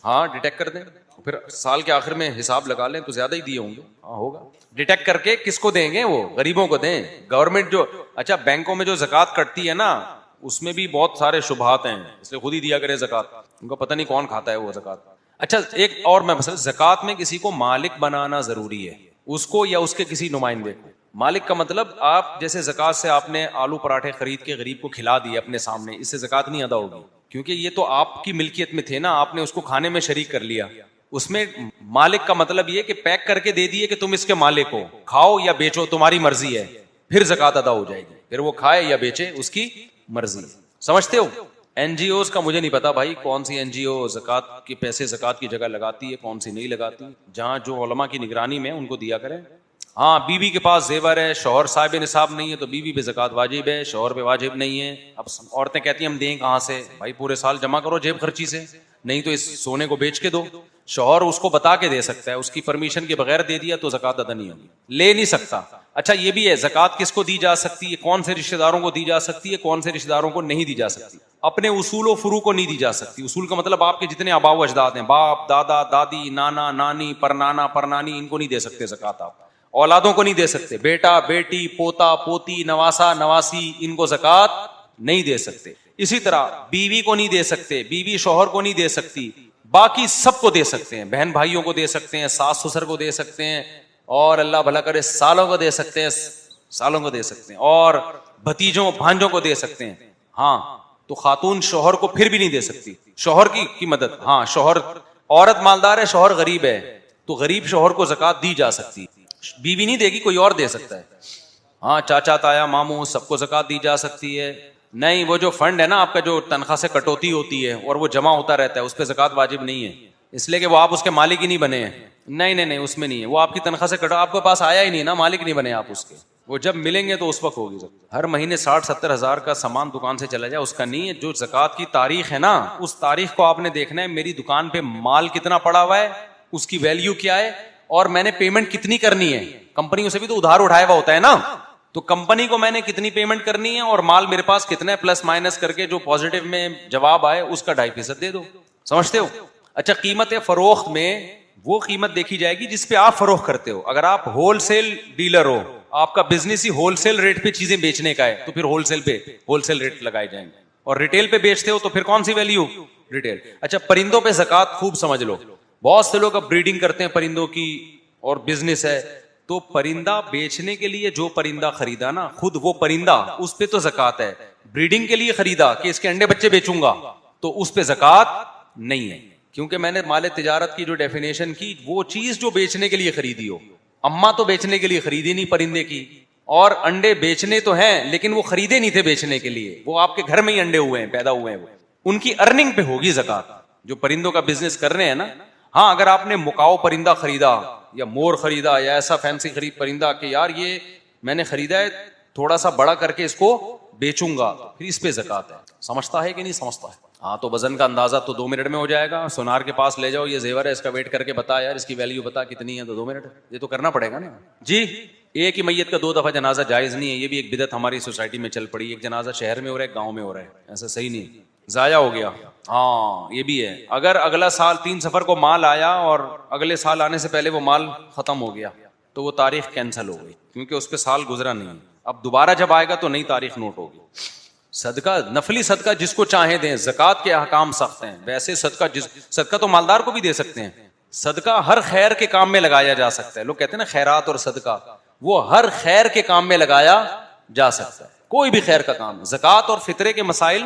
ہاں ڈیٹیکٹ کر دیں, پھر سال کے آخر میں حساب لگا لیں تو زیادہ ہی دیے ہوں گے. ہاں ہوگا, ڈیٹیکٹ کر کے کس کو دیں گے, وہ غریبوں کو دیں. گورنمنٹ جو اچھا بینکوں میں جو زکات کٹتی ہے نا, اس میں بھی بہت سارے شبہات ہیں, اس لیے خود ہی دیا کرے زکات, ان کو پتہ نہیں کون کھاتا ہے وہ زکات. اچھا ایک اور میں مثلا, زکات میں کسی کو مالک بنانا ضروری ہے, اس کو یا اس کے کسی نمائندے کو. مالک کا مطلب آپ جیسے زکات سے آپ نے آلو پراٹھے خرید کے غریب کو کھلا دیے اپنے سامنے, اس سے زکات نہیں ادا ہوگی کیونکہ یہ تو آپ کی ملکیت میں تھے نا, آپ نے اس کو کھانے میں شریک کر لیا. اس میں مالک کا مطلب یہ کہ پیک کر کے دے دیے کہ تم اس کے مالک ہو, کھاؤ یا بیچو تمہاری مرضی ہے, پھر زکات ادا ہو جائے گی. پھر وہ کھائے یا بیچے اس کی مرضی. سمجھتے ہو؟ این جی اوز کا مجھے نہیں پتا بھائی کون سی این جی او زکات کے پیسے زکات کی جگہ لگاتی ہے, کون سی نہیں لگاتی. جہاں جو علماء کی نگرانی میں ان کو دیا کریں. ہاں بیوی کے پاس زیور ہے, شوہر صاحب نصاب نہیں ہے تو بیوی پہ زکات واجب ہے, شوہر پہ واجب نہیں ہے. اب عورتیں کہتی ہیں ہم دیں کہاں سے, بھائی پورے سال جمع کرو جیب خرچی سے, نہیں تو اس سونے کو بیچ کے دو. شوہر اس کو بتا کے دے سکتا ہے, اس کی پرمیشن کے بغیر دے دیا تو زکات ادا نہیں ہوگی, لے نہیں سکتا. اچھا یہ بھی ہے زکات کس کو دی جا سکتی ہے, کون سے رشتہ داروں کو دی جا سکتی ہے, کون سے رشتہ داروں کو نہیں دی جا سکتی. اپنے اصول و فروع کو نہیں دی جا سکتی. اصول کا مطلب آپ کے جتنے آباء و اجداد ہیں, باپ دادا دادی نانا نانی پرنانا پرنانی, ان کو نہیں دے سکتے زکات آپ. اولادوں کو نہیں دے سکتے, بیٹا بیٹی پوتا پوتی نواسا نواسی, ان کو زکات نہیں دے سکتے. اسی طرح بیوی کو نہیں دے سکتے, بیوی شوہر کو نہیں دے سکتی, باقی سب کو دے سکتے ہیں. بہن بھائیوں کو دے سکتے ہیں, ساس سسر کو دے سکتے ہیں, اور اللہ بھلا کرے سالوں کو دے سکتے ہیں, سالوں کو دے سکتے ہیں, اور بھتیجوں بھانجوں کو دے سکتے ہیں. ہاں تو خاتون شوہر کو پھر بھی نہیں دے سکتی, شوہر کی مدد. ہاں شوہر, عورت مالدار ہے شوہر غریب ہے تو غریب شوہر کو زکات دی جا سکتی. بیوی نہیں دے گی, کوئی اور دے سکتا ہے. ہاں چاچا تایا ماموں سب کو زکات دی جا سکتی ہے. نہیں وہ جو فنڈ ہے نا آپ کا, جو تنخواہ سے کٹوتی ہوتی ہے اور وہ جمع ہوتا رہتا ہے, اس پہ زکات واجب نہیں ہے, اس لیے کہ وہ آپ اس کے مالک ہی نہیں بنے ہیں. نہیں اس میں نہیں ہے, وہ آپ کی تنخواہ سے کٹا, آپ کے پاس آیا ہی نہیں نا, مالک نہیں بنے آپ اس کے. وہ جب ملیں گے تو اس وقت ہوگی. ہر مہینے 60-70 ہزار کا سامان دکان سے چلا جائے اس کا نہیں ہے. جو زکات کی تاریخ ہے نا, اس تاریخ کو آپ نے دیکھنا ہے, میری دکان پہ مال کتنا پڑا ہوا ہے, اس کی ویلیو کیا ہے, اور میں نے پیمنٹ کتنی کرنی ہے. کمپنیوں سے بھی تو ادھار اٹھایا ہوا ہوتا ہے نا, تو کمپنی کو میں نے کتنی پیمنٹ کرنی ہے اور مال میرے پاس کتنا ہے, پلس مائنس کر کے جو پازیٹو میں جواب آئے اس کا 2.5% دے دو. سمجھتے ہو؟ اچھا قیمت فروخت میں وہ قیمت دیکھی جائے گی جس پہ آپ فروخت کرتے ہو. اگر آپ ہول سیل ڈیلر ہو, آپ کا بزنس ہی ہول سیل ریٹ پہ چیزیں بیچنے کا ہے, تو پھر ہول سیل ریٹ لگائے جائیں گے. اور ریٹیل پہ بیچتے ہو تو پھر کون سی ویلیو, ریٹیل. اچھا پرندوں پہ زکات خوب سمجھ لو. بہت سے لوگ اب بریڈنگ کرتے ہیں پرندوں کی اور بزنس ہے, تو پرندہ بیچنے کے لیے جو پرندہ خریدا نا, خود وہ پرندہ, اس پہ تو زکات ہے. بریڈنگ کے لیے خریدا کہ اس کے انڈے بچے بیچوں گا, تو اس پہ زکات نہیں ہے, کیونکہ میں نے مال تجارت کی جو ڈیفینیشن کی, وہ چیز جو بیچنے کے لیے خریدی ہو. اما تو بیچنے کے لیے خریدی نہیں پرندے کی, اور انڈے بیچنے تو ہیں لیکن وہ خریدے نہیں تھے بیچنے کے لیے, وہ آپ کے گھر میں ہی انڈے ہوئے ہیں, پیدا ہوئے ہیں, وہ ان کی ارننگ پہ ہوگی زکات. جو پرندوں کا بزنس کر رہے ہیں نا. ہاں اگر آپ نے مکاؤ پرندہ خریدا یا مور خریدا یا ایسا فینسی خرید پرندہ کہ یار یہ میں نے خریدا ہے, تھوڑا سا بڑا کر کے اس کو بیچوں گا, پھر اس پہ زکات ہے. سمجھتا ہے کہ نہیں سمجھتا ہے؟ ہاں تو وزن کا اندازہ تو 2 منٹ میں ہو جائے گا. سونار کے پاس لے جاؤ, یہ زیور ہے اس کا ویٹ کر کے بتا یار اس کی ویلیو بتا کتنی ہے, تو 2 منٹ. یہ تو کرنا پڑے گا نا جی. ایک ہی میت کا 2 دفعہ جنازہ جائز نہیں ہے, یہ بھی ایک بدعت ہماری سوسائٹی میں چل پڑی. ایک جنازہ شہر میں ہو رہا ہے, گاؤں میں ہو رہا ہے, ایسا صحیح نہیں, ضائع ہو گیا. ہاں یہ بھی ہے. اگر اگلا سال 3 سفر کو مال آیا اور اگلے سال آنے سے پہلے وہ مال ختم ہو گیا, تو وہ تاریخ کینسل ہو گئی, کیونکہ اس پہ سال گزرا نہیں. اب دوبارہ جب آئے گا تو نئی تاریخ نوٹ ہوگی. صدقہ, نفلی صدقہ جس کو چاہیں دیں, زکات کے احکام سخت ہیں. ویسے صدقہ تو مالدار کو بھی دے سکتے ہیں. صدقہ ہر خیر کے کام میں لگایا جا سکتا ہے. لوگ کہتے ہیں نا خیرات اور صدقہ, وہ ہر خیر کے کام میں لگایا جا سکتا ہے, کوئی بھی خیر کا کام. زکات اور فطرے کے مسائل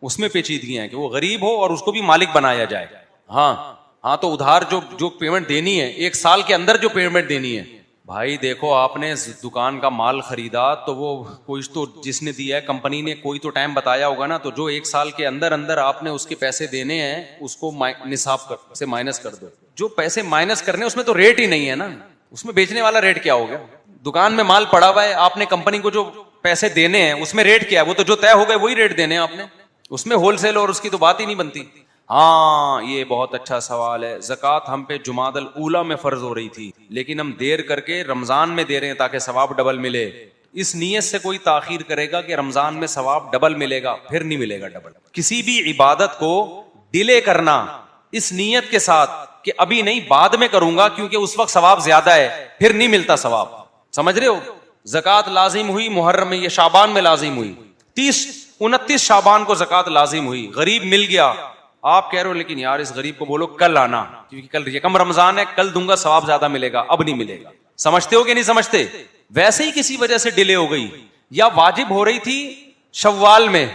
اس میں پیچیدگیاں ہیں کہ وہ غریب ہو اور اس کو بھی مالک بنایا جائے. ہاں تو ادھار جو پیمنٹ دینی ہے, 1 سال کے اندر جو پیمنٹ دینی ہے, بھائی دیکھو آپ نے دکان کا مال خریدا تو وہ کوئی تو جس نے دیا ہے کمپنی نے کوئی تو ٹائم بتایا ہوگا نا, تو جو 1 سال کے اندر آپ نے اس کے پیسے دینے ہیں اس کو نصاب سے مائنس کر دو. جو پیسے مائنس کرنے اس میں تو ریٹ ہی نہیں ہے نا, اس میں بیچنے والا ریٹ کیا ہو گیا. دکان میں مال پڑا ہوا ہے, آپ نے کمپنی کو جو پیسے دینے ہیں اس میں ریٹ کیا ہے, وہ تو جو طے ہو گئے وہی ریٹ دینے ہیں آپ نے, اس میں ہول سیل اور اس کی تو بات ہی نہیں بنتی. ہاں یہ بہت اچھا سوال ہے. زکات ہم پہ جمادی الاولیٰ میں فرض ہو رہی تھی, لیکن ہم دیر کر کے رمضان میں دے رہے ہیں تاکہ ثواب ڈبل ملے. اس نیت سے کوئی تاخیر کرے گا کہ رمضان میں ثواب ڈبل ملے گا, پھر نہیں ملے گا ڈبل. کسی بھی عبادت کو ڈیلے کرنا اس نیت کے ساتھ کہ ابھی نہیں بعد میں کروں گا کیونکہ اس وقت ثواب زیادہ ہے, پھر نہیں ملتا ثواب. سمجھ رہے ہو؟ زکات لازم ہوئی محرم میں, یہ شعبان میں لازم ہوئی, 29 شعبان کو زکات لازم ہوئی. غریب مل گیا, آپ کہہ رہے ہو لیکن یار اس غریب کو بولو کل آنا کیونکہ کل یکم رمضان ہے, کل دوں گا ثواب زیادہ ملے گا, اب نہیں ملے گا. سمجھتے ہو کہ نہیں سمجھتے؟ ویسے ہی کسی وجہ سے ڈیلے ہو گئی, یا واجب ہو رہی تھی شوال میں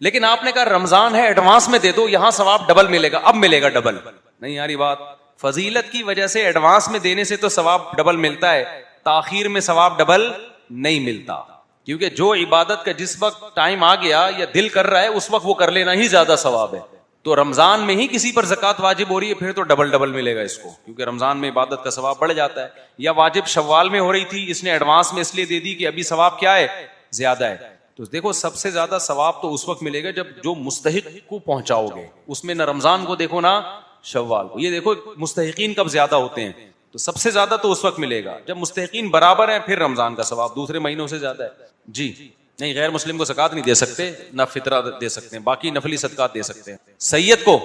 لیکن آپ نے کہا رمضان ہے ایڈوانس میں دے دو, یہاں ثواب ڈبل ملے گا, اب ملے گا ڈبل. نہیں یاری بات, فضیلت کی وجہ سے ایڈوانس میں دینے سے تو ثواب ڈبل ملتا ہے, تاخیر میں ثواب ڈبل نہیں ملتا. کیونکہ جو عبادت کا جس وقت ٹائم آ گیا یا دل کر رہا ہے اس وقت وہ کر لینا ہی زیادہ ثواب ہے. تو رمضان میں ہی کسی پر زکات واجب ہو رہی ہے پھر تو ڈبل ملے گا اس کو, کیونکہ رمضان میں عبادت کا ثواب بڑھ جاتا ہے. یا واجب شوال میں ہو رہی تھی, اس نے ایڈوانس میں اس لیے دے دی کہ ابھی ثواب کیا ہے, زیادہ ہے. تو دیکھو سب سے زیادہ ثواب تو اس وقت ملے گا جب جو مستحق کو پہنچاؤ گے. اس میں نہ رمضان کو دیکھو نہ شوال کو. یہ دیکھو مستحقین کب زیادہ ہوتے ہیں, تو سب سے زیادہ تو اس وقت ملے گا جب مستحقین برابر ہیں, پھر رمضان کا ثواب دوسرے مہینوں سے زیادہ ہے. جی نہیں, غیر مسلم کو زکات نہیں دے سکتے, نہ فطرہ دے سکتے ہیں, باقی نفلی صدقات دے سکتے ہیں. سید کو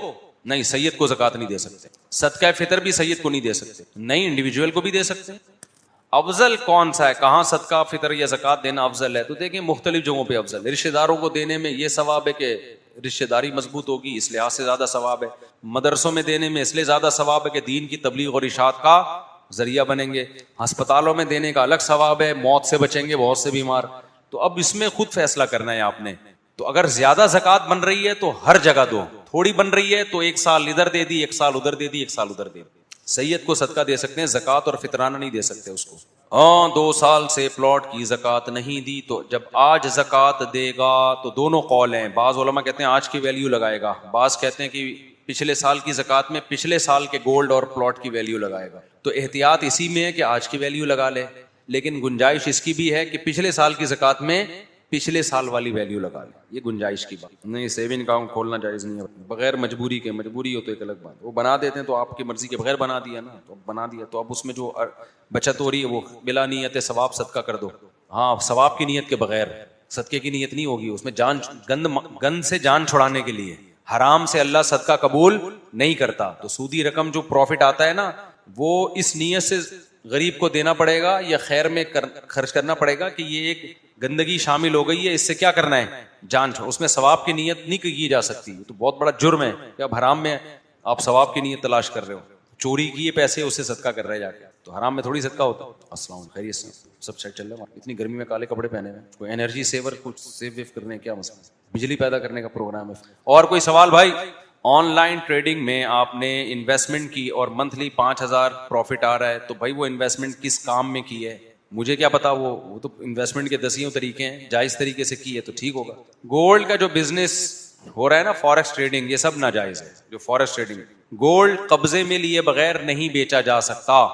نہیں, سید کو زکات نہیں دے سکتے. صدقہ فطر بھی سید کو نہیں دے سکتے. نہیں, انڈیویجول کو بھی دے سکتے ہیں. افضل کون سا ہے, کہاں صدقہ فطر یا زکات دینا افضل ہے؟ تو دیکھیں مختلف جگہوں پہ افضل ہے. رشتہ داروں کو دینے میں یہ ثواب ہے کہ رشتہ داری مضبوط ہوگی, اس لحاظ سے زیادہ ثواب ہے. مدرسوں میں دینے میں اس لیے زیادہ ثواب ہے کہ دین کی تبلیغ اور ارشاد کا ذریعہ بنیں گے. ہسپتالوں میں دینے کا الگ ثواب ہے, موت سے بچیں گے بہت سے بیمار. تو اب اس میں خود فیصلہ کرنا ہے آپ نے. تو اگر زیادہ زکات بن رہی ہے تو ہر جگہ دو, تھوڑی بن رہی ہے تو ایک سال ادھر دے دی, ایک سال ادھر دے دی, ایک سال ادھر دے دی. سید کو صدقہ دے سکتے ہیں, زکات اور فطرانہ نہیں دے سکتے اس کو. 2 سال سے پلاٹ کی زکات نہیں دی, تو جب آج زکات دے گا تو دونوں قول ہیں. بعض علماء کہتے ہیں آج کی ویلیو لگائے گا, بعض کہتے ہیں کہ پچھلے سال کی زکات میں پچھلے سال کے گولڈ اور پلاٹ کی ویلیو لگائے گا. تو احتیاط اسی میں ہے کہ آج کی ویلیو لگا لے, لیکن گنجائش اس کی بھی ہے کہ پچھلے سال کی زکات میں پچھلے سال والی ویلیو لگا لے. یہ گنجائش کی بات نہیں. سیونگ اکاؤنٹ کھولنا جائز نہیں ہے بغیر مجبوری کے. مجبوری ہو تو ایک الگ بات, وہ بنا دیتے ہیں تو آپ کی مرضی کے بغیر بنا دیا نا, تو بنا دیا تو اب اس میں جو بچت ہو رہی ہے وہ بلا نیت ثواب صدقہ کر دو. ہاں, ثواب کی نیت کے بغیر, صدقے کی نیت نہیں ہوگی اس میں. جان گند سے جان چھڑانے کے لیے. حرام سے اللہ صدقہ قبول نہیں کرتا. تو سودی رقم جو پروفٹ آتا ہے نا, وہ اس نیت سے غریب کو دینا پڑے گا یا خیر میں خرچ کرنا پڑے گا کہ یہ ایک گندگی شامل ہو گئی ہے, اس سے کیا کرنا ہے, جان چھوڑ. اس میں ثواب کی نیت نہیں کی جا سکتی, تو بہت بڑا جرم ہے کہ اب حرام میں آپ ثواب کی نیت تلاش کر رہے ہو. چوری کیے پیسے اس سے صدقہ کر رہے جا کے, تو حرام میں تھوڑی صدقہ ہوتا. السلام علیکم, خیریت سے سب سیٹ چل رہا ہے؟ اتنی گرمی میں کالے کپڑے پہنے ہوئے, کوئی انرجی سیور کچھ سیو کرنے کیا مسئلہ, بجلی پیدا کرنے کا پروگرام ہے. اور کوئی سوال بھائی؟ آن لائن ٹریڈنگ میں آپ نے انویسٹمنٹ کی اور منتھلی 5,000 پروفٹ آ رہا ہے, تو بھائی وہ انویسٹمنٹ کس کام میں کی ہے؟ مجھے کیا پتا, وہ تو انویسٹمنٹ کے 10 طریقے ہیں, جائز طریقے سے کی ہے تو ٹھیک ہوگا. گولڈ کا جو بزنس ہو رہا ہے نا, فارکس ٹریڈنگ, یہ سب ناجائز ہے. جو فارکس ٹریڈنگ, گولڈ قبضے میں لیے بغیر نہیں بیچا جا سکتا.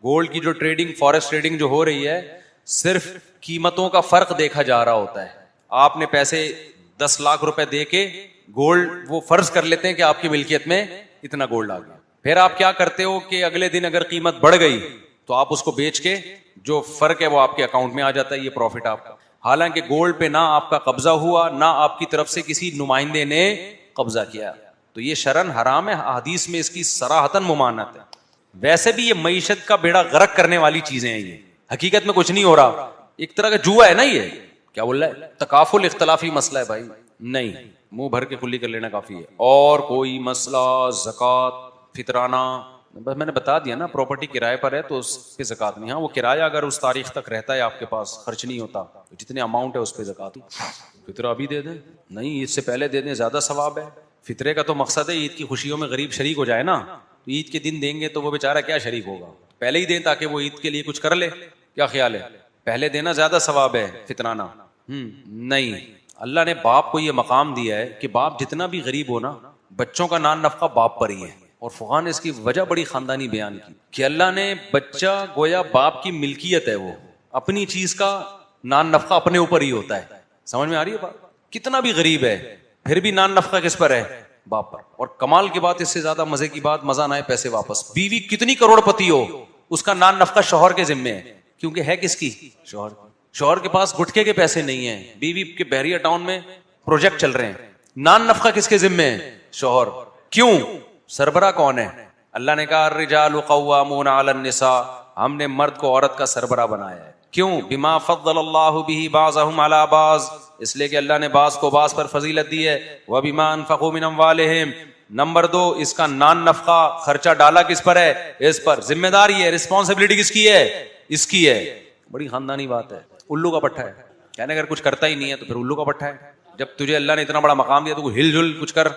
گولڈ کی جو ٹریڈنگ, فارکس ٹریڈنگ جو ہو رہی ہے, صرف قیمتوں کا فرق دیکھا جا رہا ہوتا ہے. آپ نے پیسے 10 لاکھ روپے دے کے گولڈ, وہ فرض کر لیتے ہیں کہ آپ کی ملکیت میں اتنا گولڈ آ گیا. پھر آپ کیا کرتے ہو کہ اگلے دن اگر قیمت بڑھ گئی تو آپ اس کو بیچ کے جو فرق ہے وہ آپ کے اکاؤنٹ میں آ جاتا ہے, یہ پروفٹ آپ کا. حالانکہ گولڈ پہ نہ آپ کا قبضہ ہوا, نہ آپ کی طرف سے کسی نمائندے نے قبضہ کیا, تو یہ شرعن حرام ہے. حدیث میں اس کی صراحتاً ممانعت ہے. ویسے بھی یہ معیشت کا بیڑا غرق کرنے والی چیزیں ہیں, یہ حقیقت میں کچھ نہیں ہو رہا, ایک طرح کا جوا ہے نا. یہ کیا بول رہا ہے, تکافل اختلافی مسئلہ ہے بھائی. نہیں, منہ بھر کے کلی کر لینا کافی ہے. اور کوئی مسئلہ زکات فطرانہ, بس میں نے بتا دیا نا, پراپرٹی کرائے پر ہے تو اس پہ زکات نہیں. ہاں, وہ کرایہ اگر اس تاریخ تک رہتا ہے آپ کے پاس, خرچ نہیں ہوتا, تو جتنے اماؤنٹ ہے اس پہ زکات. فطرہ ابھی دے دیں, نہیں عید سے پہلے دے دیں, زیادہ ثواب ہے. فطرے کا تو مقصد ہے عید کی خوشیوں میں غریب شریک ہو جائے نا, تو عید کے دن دیں گے تو وہ بیچارہ کیا شریک ہوگا, پہلے ہی دیں تاکہ وہ عید کے لیے کچھ کر لے. کیا خیال ہے, پہلے دینا زیادہ ثواب ہے فطرانہ. نہیں, اللہ نے باپ کو یہ مقام دیا ہے کہ باپ جتنا بھی غریب ہو نا, بچوں کا نان نفقہ باپ پر ہی ہے. اور فقہاء نے اس کی وجہ بڑی خاندانی بیان کی کہ اللہ نے بچہ گویا باپ کی ملکیت ہے, وہ اپنی چیز کا نان نفقہ اپنے اوپر ہی ہوتا ہے. سمجھ میں آ رہی ہے بات؟ کتنا بھی غریب ہے پھر بھی نان نفقہ کس پر ہے, باپ پر. اور کمال کی بات, اس سے زیادہ مزے کی بات, مزہ نہ آئے پیسے واپس. بیوی کتنی کروڑ پتی ہو, اس کا نان نفقہ شوہر کے ذمے ہے, کیونکہ ہے کس کی, شوہر. شوہر کے پاس گٹکے کے پیسے نہیں ہیں, بیوی کے بحریہ ٹاؤن میں پروجیکٹ چل رہے ہیں, نان نفقہ کس کے ذمے ہے, شوہر. کیوں, سربراہ کون ہے؟ اللہ نے کہا الرجال قوامون علی النساء, ہم نے مرد کو عورت کا سربراہ بنایا ہے. کیوں؟ بما فضل اللہ بہ بعضهم علی بعض, اس لیے کہ اللہ نے بعض کو بعض پر فضیلت دی ہے. وبما انفقوا من اموالہم, نمبر 2, اس کا نان نفقہ خرچہ ڈالا کس پر ہے, اس پر. ذمہ داری ہے, رسپانسبلٹی کس کی ہے, اس کی ہے. بڑی خاندانی بات ہے. الو کا پٹھا ہے, یعنی اگر کچھ کرتا ہی نہیں ہے تو پھر الو کا پٹھا ہے. جب تجھے اللہ نے اتنا بڑا مقام دیا تو ہل جل کچھ کر,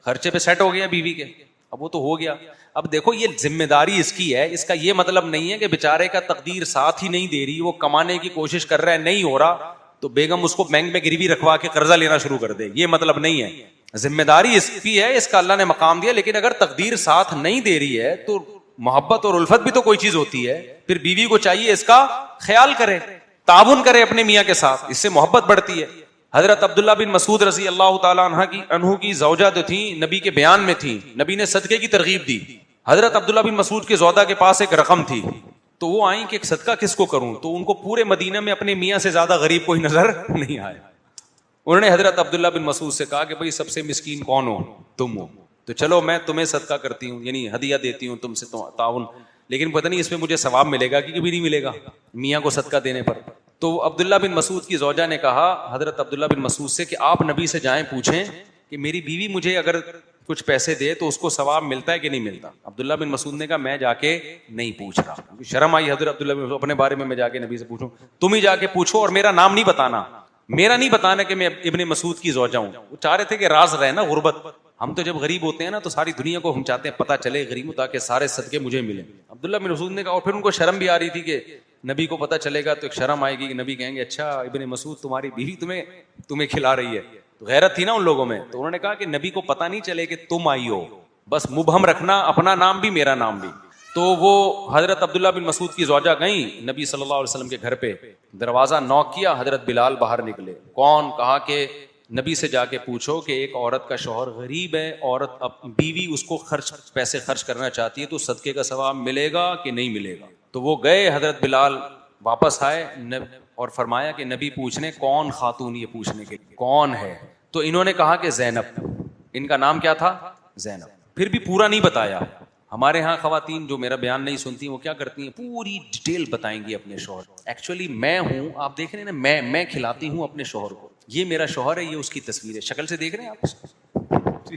خرچے پہ سیٹ ہو گیا بیوی کے, اب وہ تو ہو گیا. اب دیکھو یہ ذمہ داری اس کی ہے, اس کا یہ مطلب نہیں ہے کہ بیچارے کا تقدیر ساتھ ہی نہیں دے رہی, وہ کمانے کی کوشش کر رہا ہے, نہیں ہو رہا تو بیگم اس کو بینک میں گروی رکھوا کے قرضہ لینا شروع کر دے, یہ مطلب نہیں ہے. ذمہ داری اس کی ہے, اس کا اللہ نے مقام دیا, لیکن اگر تقدیر ساتھ نہیں دے رہی ہے تو محبت اور الفت بھی تو کوئی چیز ہوتی ہے. پھر بیوی کو چاہیے اس کا خیال کرے, تعاون کرے اپنے میاں کے ساتھ, اس سے محبت بڑھتی ہے. حضرت عبداللہ بن مسعود رضی اللہ تعالیٰ عنہ کی زوجہ جو تھی نبی کے بیان میں تھی، نبی نے صدقے کی ترغیب دی. حضرت عبداللہ بن مسعود کے زوجہ کے پاس ایک رقم تھی، تو وہ آئیں کہ ایک صدقہ کس کو کروں، تو ان کو پورے مدینہ میں اپنے میاں سے زیادہ غریب کوئی نظر نہیں آیا. انہوں نے حضرت عبداللہ بن مسعود سے کہا کہ بھئی سب سے مسکین کون ہو؟ تم ہو، تو چلو میں تمہیں صدقہ کرتی ہوں، یعنی ہدیہ دیتی ہوں تم سے تعاون، لیکن پتہ نہیں اس میں مجھے ثواب ملے گا کہ کبھی نہیں ملے گا میاں کو صدقہ دینے پر. تو عبداللہ بن مسعود کی زوجہ نے کہا حضرت عبداللہ بن مسعود سے کہ آپ نبی سے جائیں پوچھیں کہ میری بیوی مجھے اگر کچھ پیسے دے تو اس کو ثواب ملتا ہے کہ نہیں ملتا. عبداللہ بن مسعود نے کہا میں جا کے نہیں پوچھ رہا. شرم آئی حضرت عبداللہ بن مسعود اپنے بارے میں جا کے نبی سے پوچھوں، تم ہی جا کے پوچھو اور میرا نام نہیں بتانا، میرا نہیں بتانا کہ میں ابن مسعود کی زوجہ ہوں. وہ چاہ رہے تھے کہ راز رہے نا غربت. ہم تو جب غریب ہوتے ہیں نا تو ساری دنیا کو ہم چاہتے ہیں پتہ چلے غریب ہوں تاکہ سارے صدقے مجھے ملیں. عبداللہ بن مسعود نے کہا، اور پھر ان کو شرم بھی آ رہی تھی کہ نبی کو پتہ چلے گا تو ایک شرم آئے گی کہ نبی کہیں گے اچھا ابن مسعود تمہاری بیوی تمہیں کھلا رہی ہے. تو غیرت تھی نا ان لوگوں میں. تو انہوں نے کہا کہ نبی کو پتہ نہیں چلے کہ تم آئی ہو، بس مبہم رکھنا اپنا نام بھی میرا نام بھی. تو وہ حضرت عبداللہ بن مسعود کی زوجہ گئیں نبی صلی اللہ علیہ وسلم کے گھر پہ، دروازہ نوک کیا، حضرت بلال باہر نکلے. کون؟ کہا کہ نبی سے جا کے پوچھو کہ ایک عورت کا شوہر غریب ہے، عورت بیوی اس کو پیسے خرچ کرنا چاہتی ہے تو صدقے کا ثواب ملے گا کہ نہیں ملے گا. تو وہ گئے، حضرت بلال واپس آئے اور فرمایا کہ نبی پوچھنے کون خاتون یہ پوچھنے کے لیے کون ہے. تو انہوں نے کہا کہ زینب. ان کا نام کیا تھا؟ زینب. پھر بھی پورا نہیں بتایا. ہمارے ہاں خواتین جو میرا بیان نہیں سنتی وہ کیا کرتی ہیں، پوری ڈیٹیل بتائیں گی اپنے شوہر. ایکچولی میں ہوں، آپ دیکھ رہے ہیں نا، میں کھلاتی ہوں اپنے شوہر کو، یہ میرا شوہر ہے، یہ اس کی تصویر ہے، شکل سے دیکھ رہے ہیں آپ.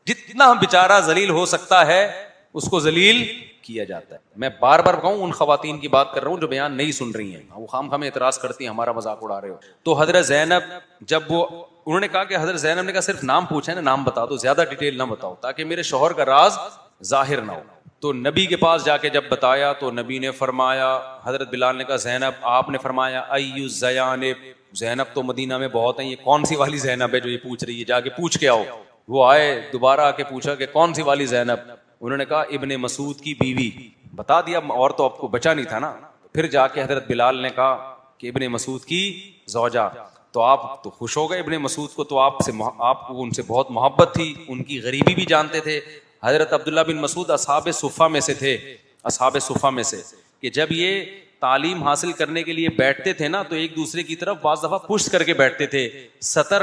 جتنا بیچارہ ذلیل ہو سکتا ہے اس کو ذلیل کیا جاتا ہے. میں بار بار کہوں ان خواتین کی بات کر رہا ہوں جو بیان نہیں سن رہی ہیں، وہ خام خام اعتراض کرتی ہیں ہمارا مذاق اڑا رہے ہو. تو حضرت زینب جب انہوں نے کہا کہ حضرت زینب نے کہا صرف نام پوچھا ہے نا، نام بتا دو، زیادہ ڈیٹیل نہ بتاؤ تاکہ میرے شوہر کا راز ظاہر نہ ہو. تو نبی کے پاس جا کے جب بتایا تو نبی نے فرمایا، حضرت بلال نے کہا زینب، آپ نے فرمایا ایو الزیانب، زینب تو مدینہ میں بہت ہیں، یہ کون سی والی زینب ہے جو یہ پوچھ رہی ہے، جا کے پوچھ کے آؤ. وہ آئے، دوبارہ آ کے پوچھا کہ کون سی والی زینب. انہوں نے کہا ابن مسعود کی بیوی. بتا دیا، اور تو آپ کو بچا نہیں تھا نا. پھر جا کے حضرت بلال نے کہا کہ ابن مسعود کی زوجہ. تو آپ تو خوش ہو گئے ابن مسعود کو، تو آپ کو ان سے بہت محبت تھی، ان کی غریبی بھی جانتے تھے. حضرت عبداللہ بن مسعود اصحاب صفہ میں سے تھے، اصحاب صفہ میں سے، کہ جب یہ تعلیم حاصل کرنے کے لیے بیٹھتے تھے نا تو ایک دوسرے کی طرف بعض دفعہ پشت کر کے بیٹھتے تھے. 70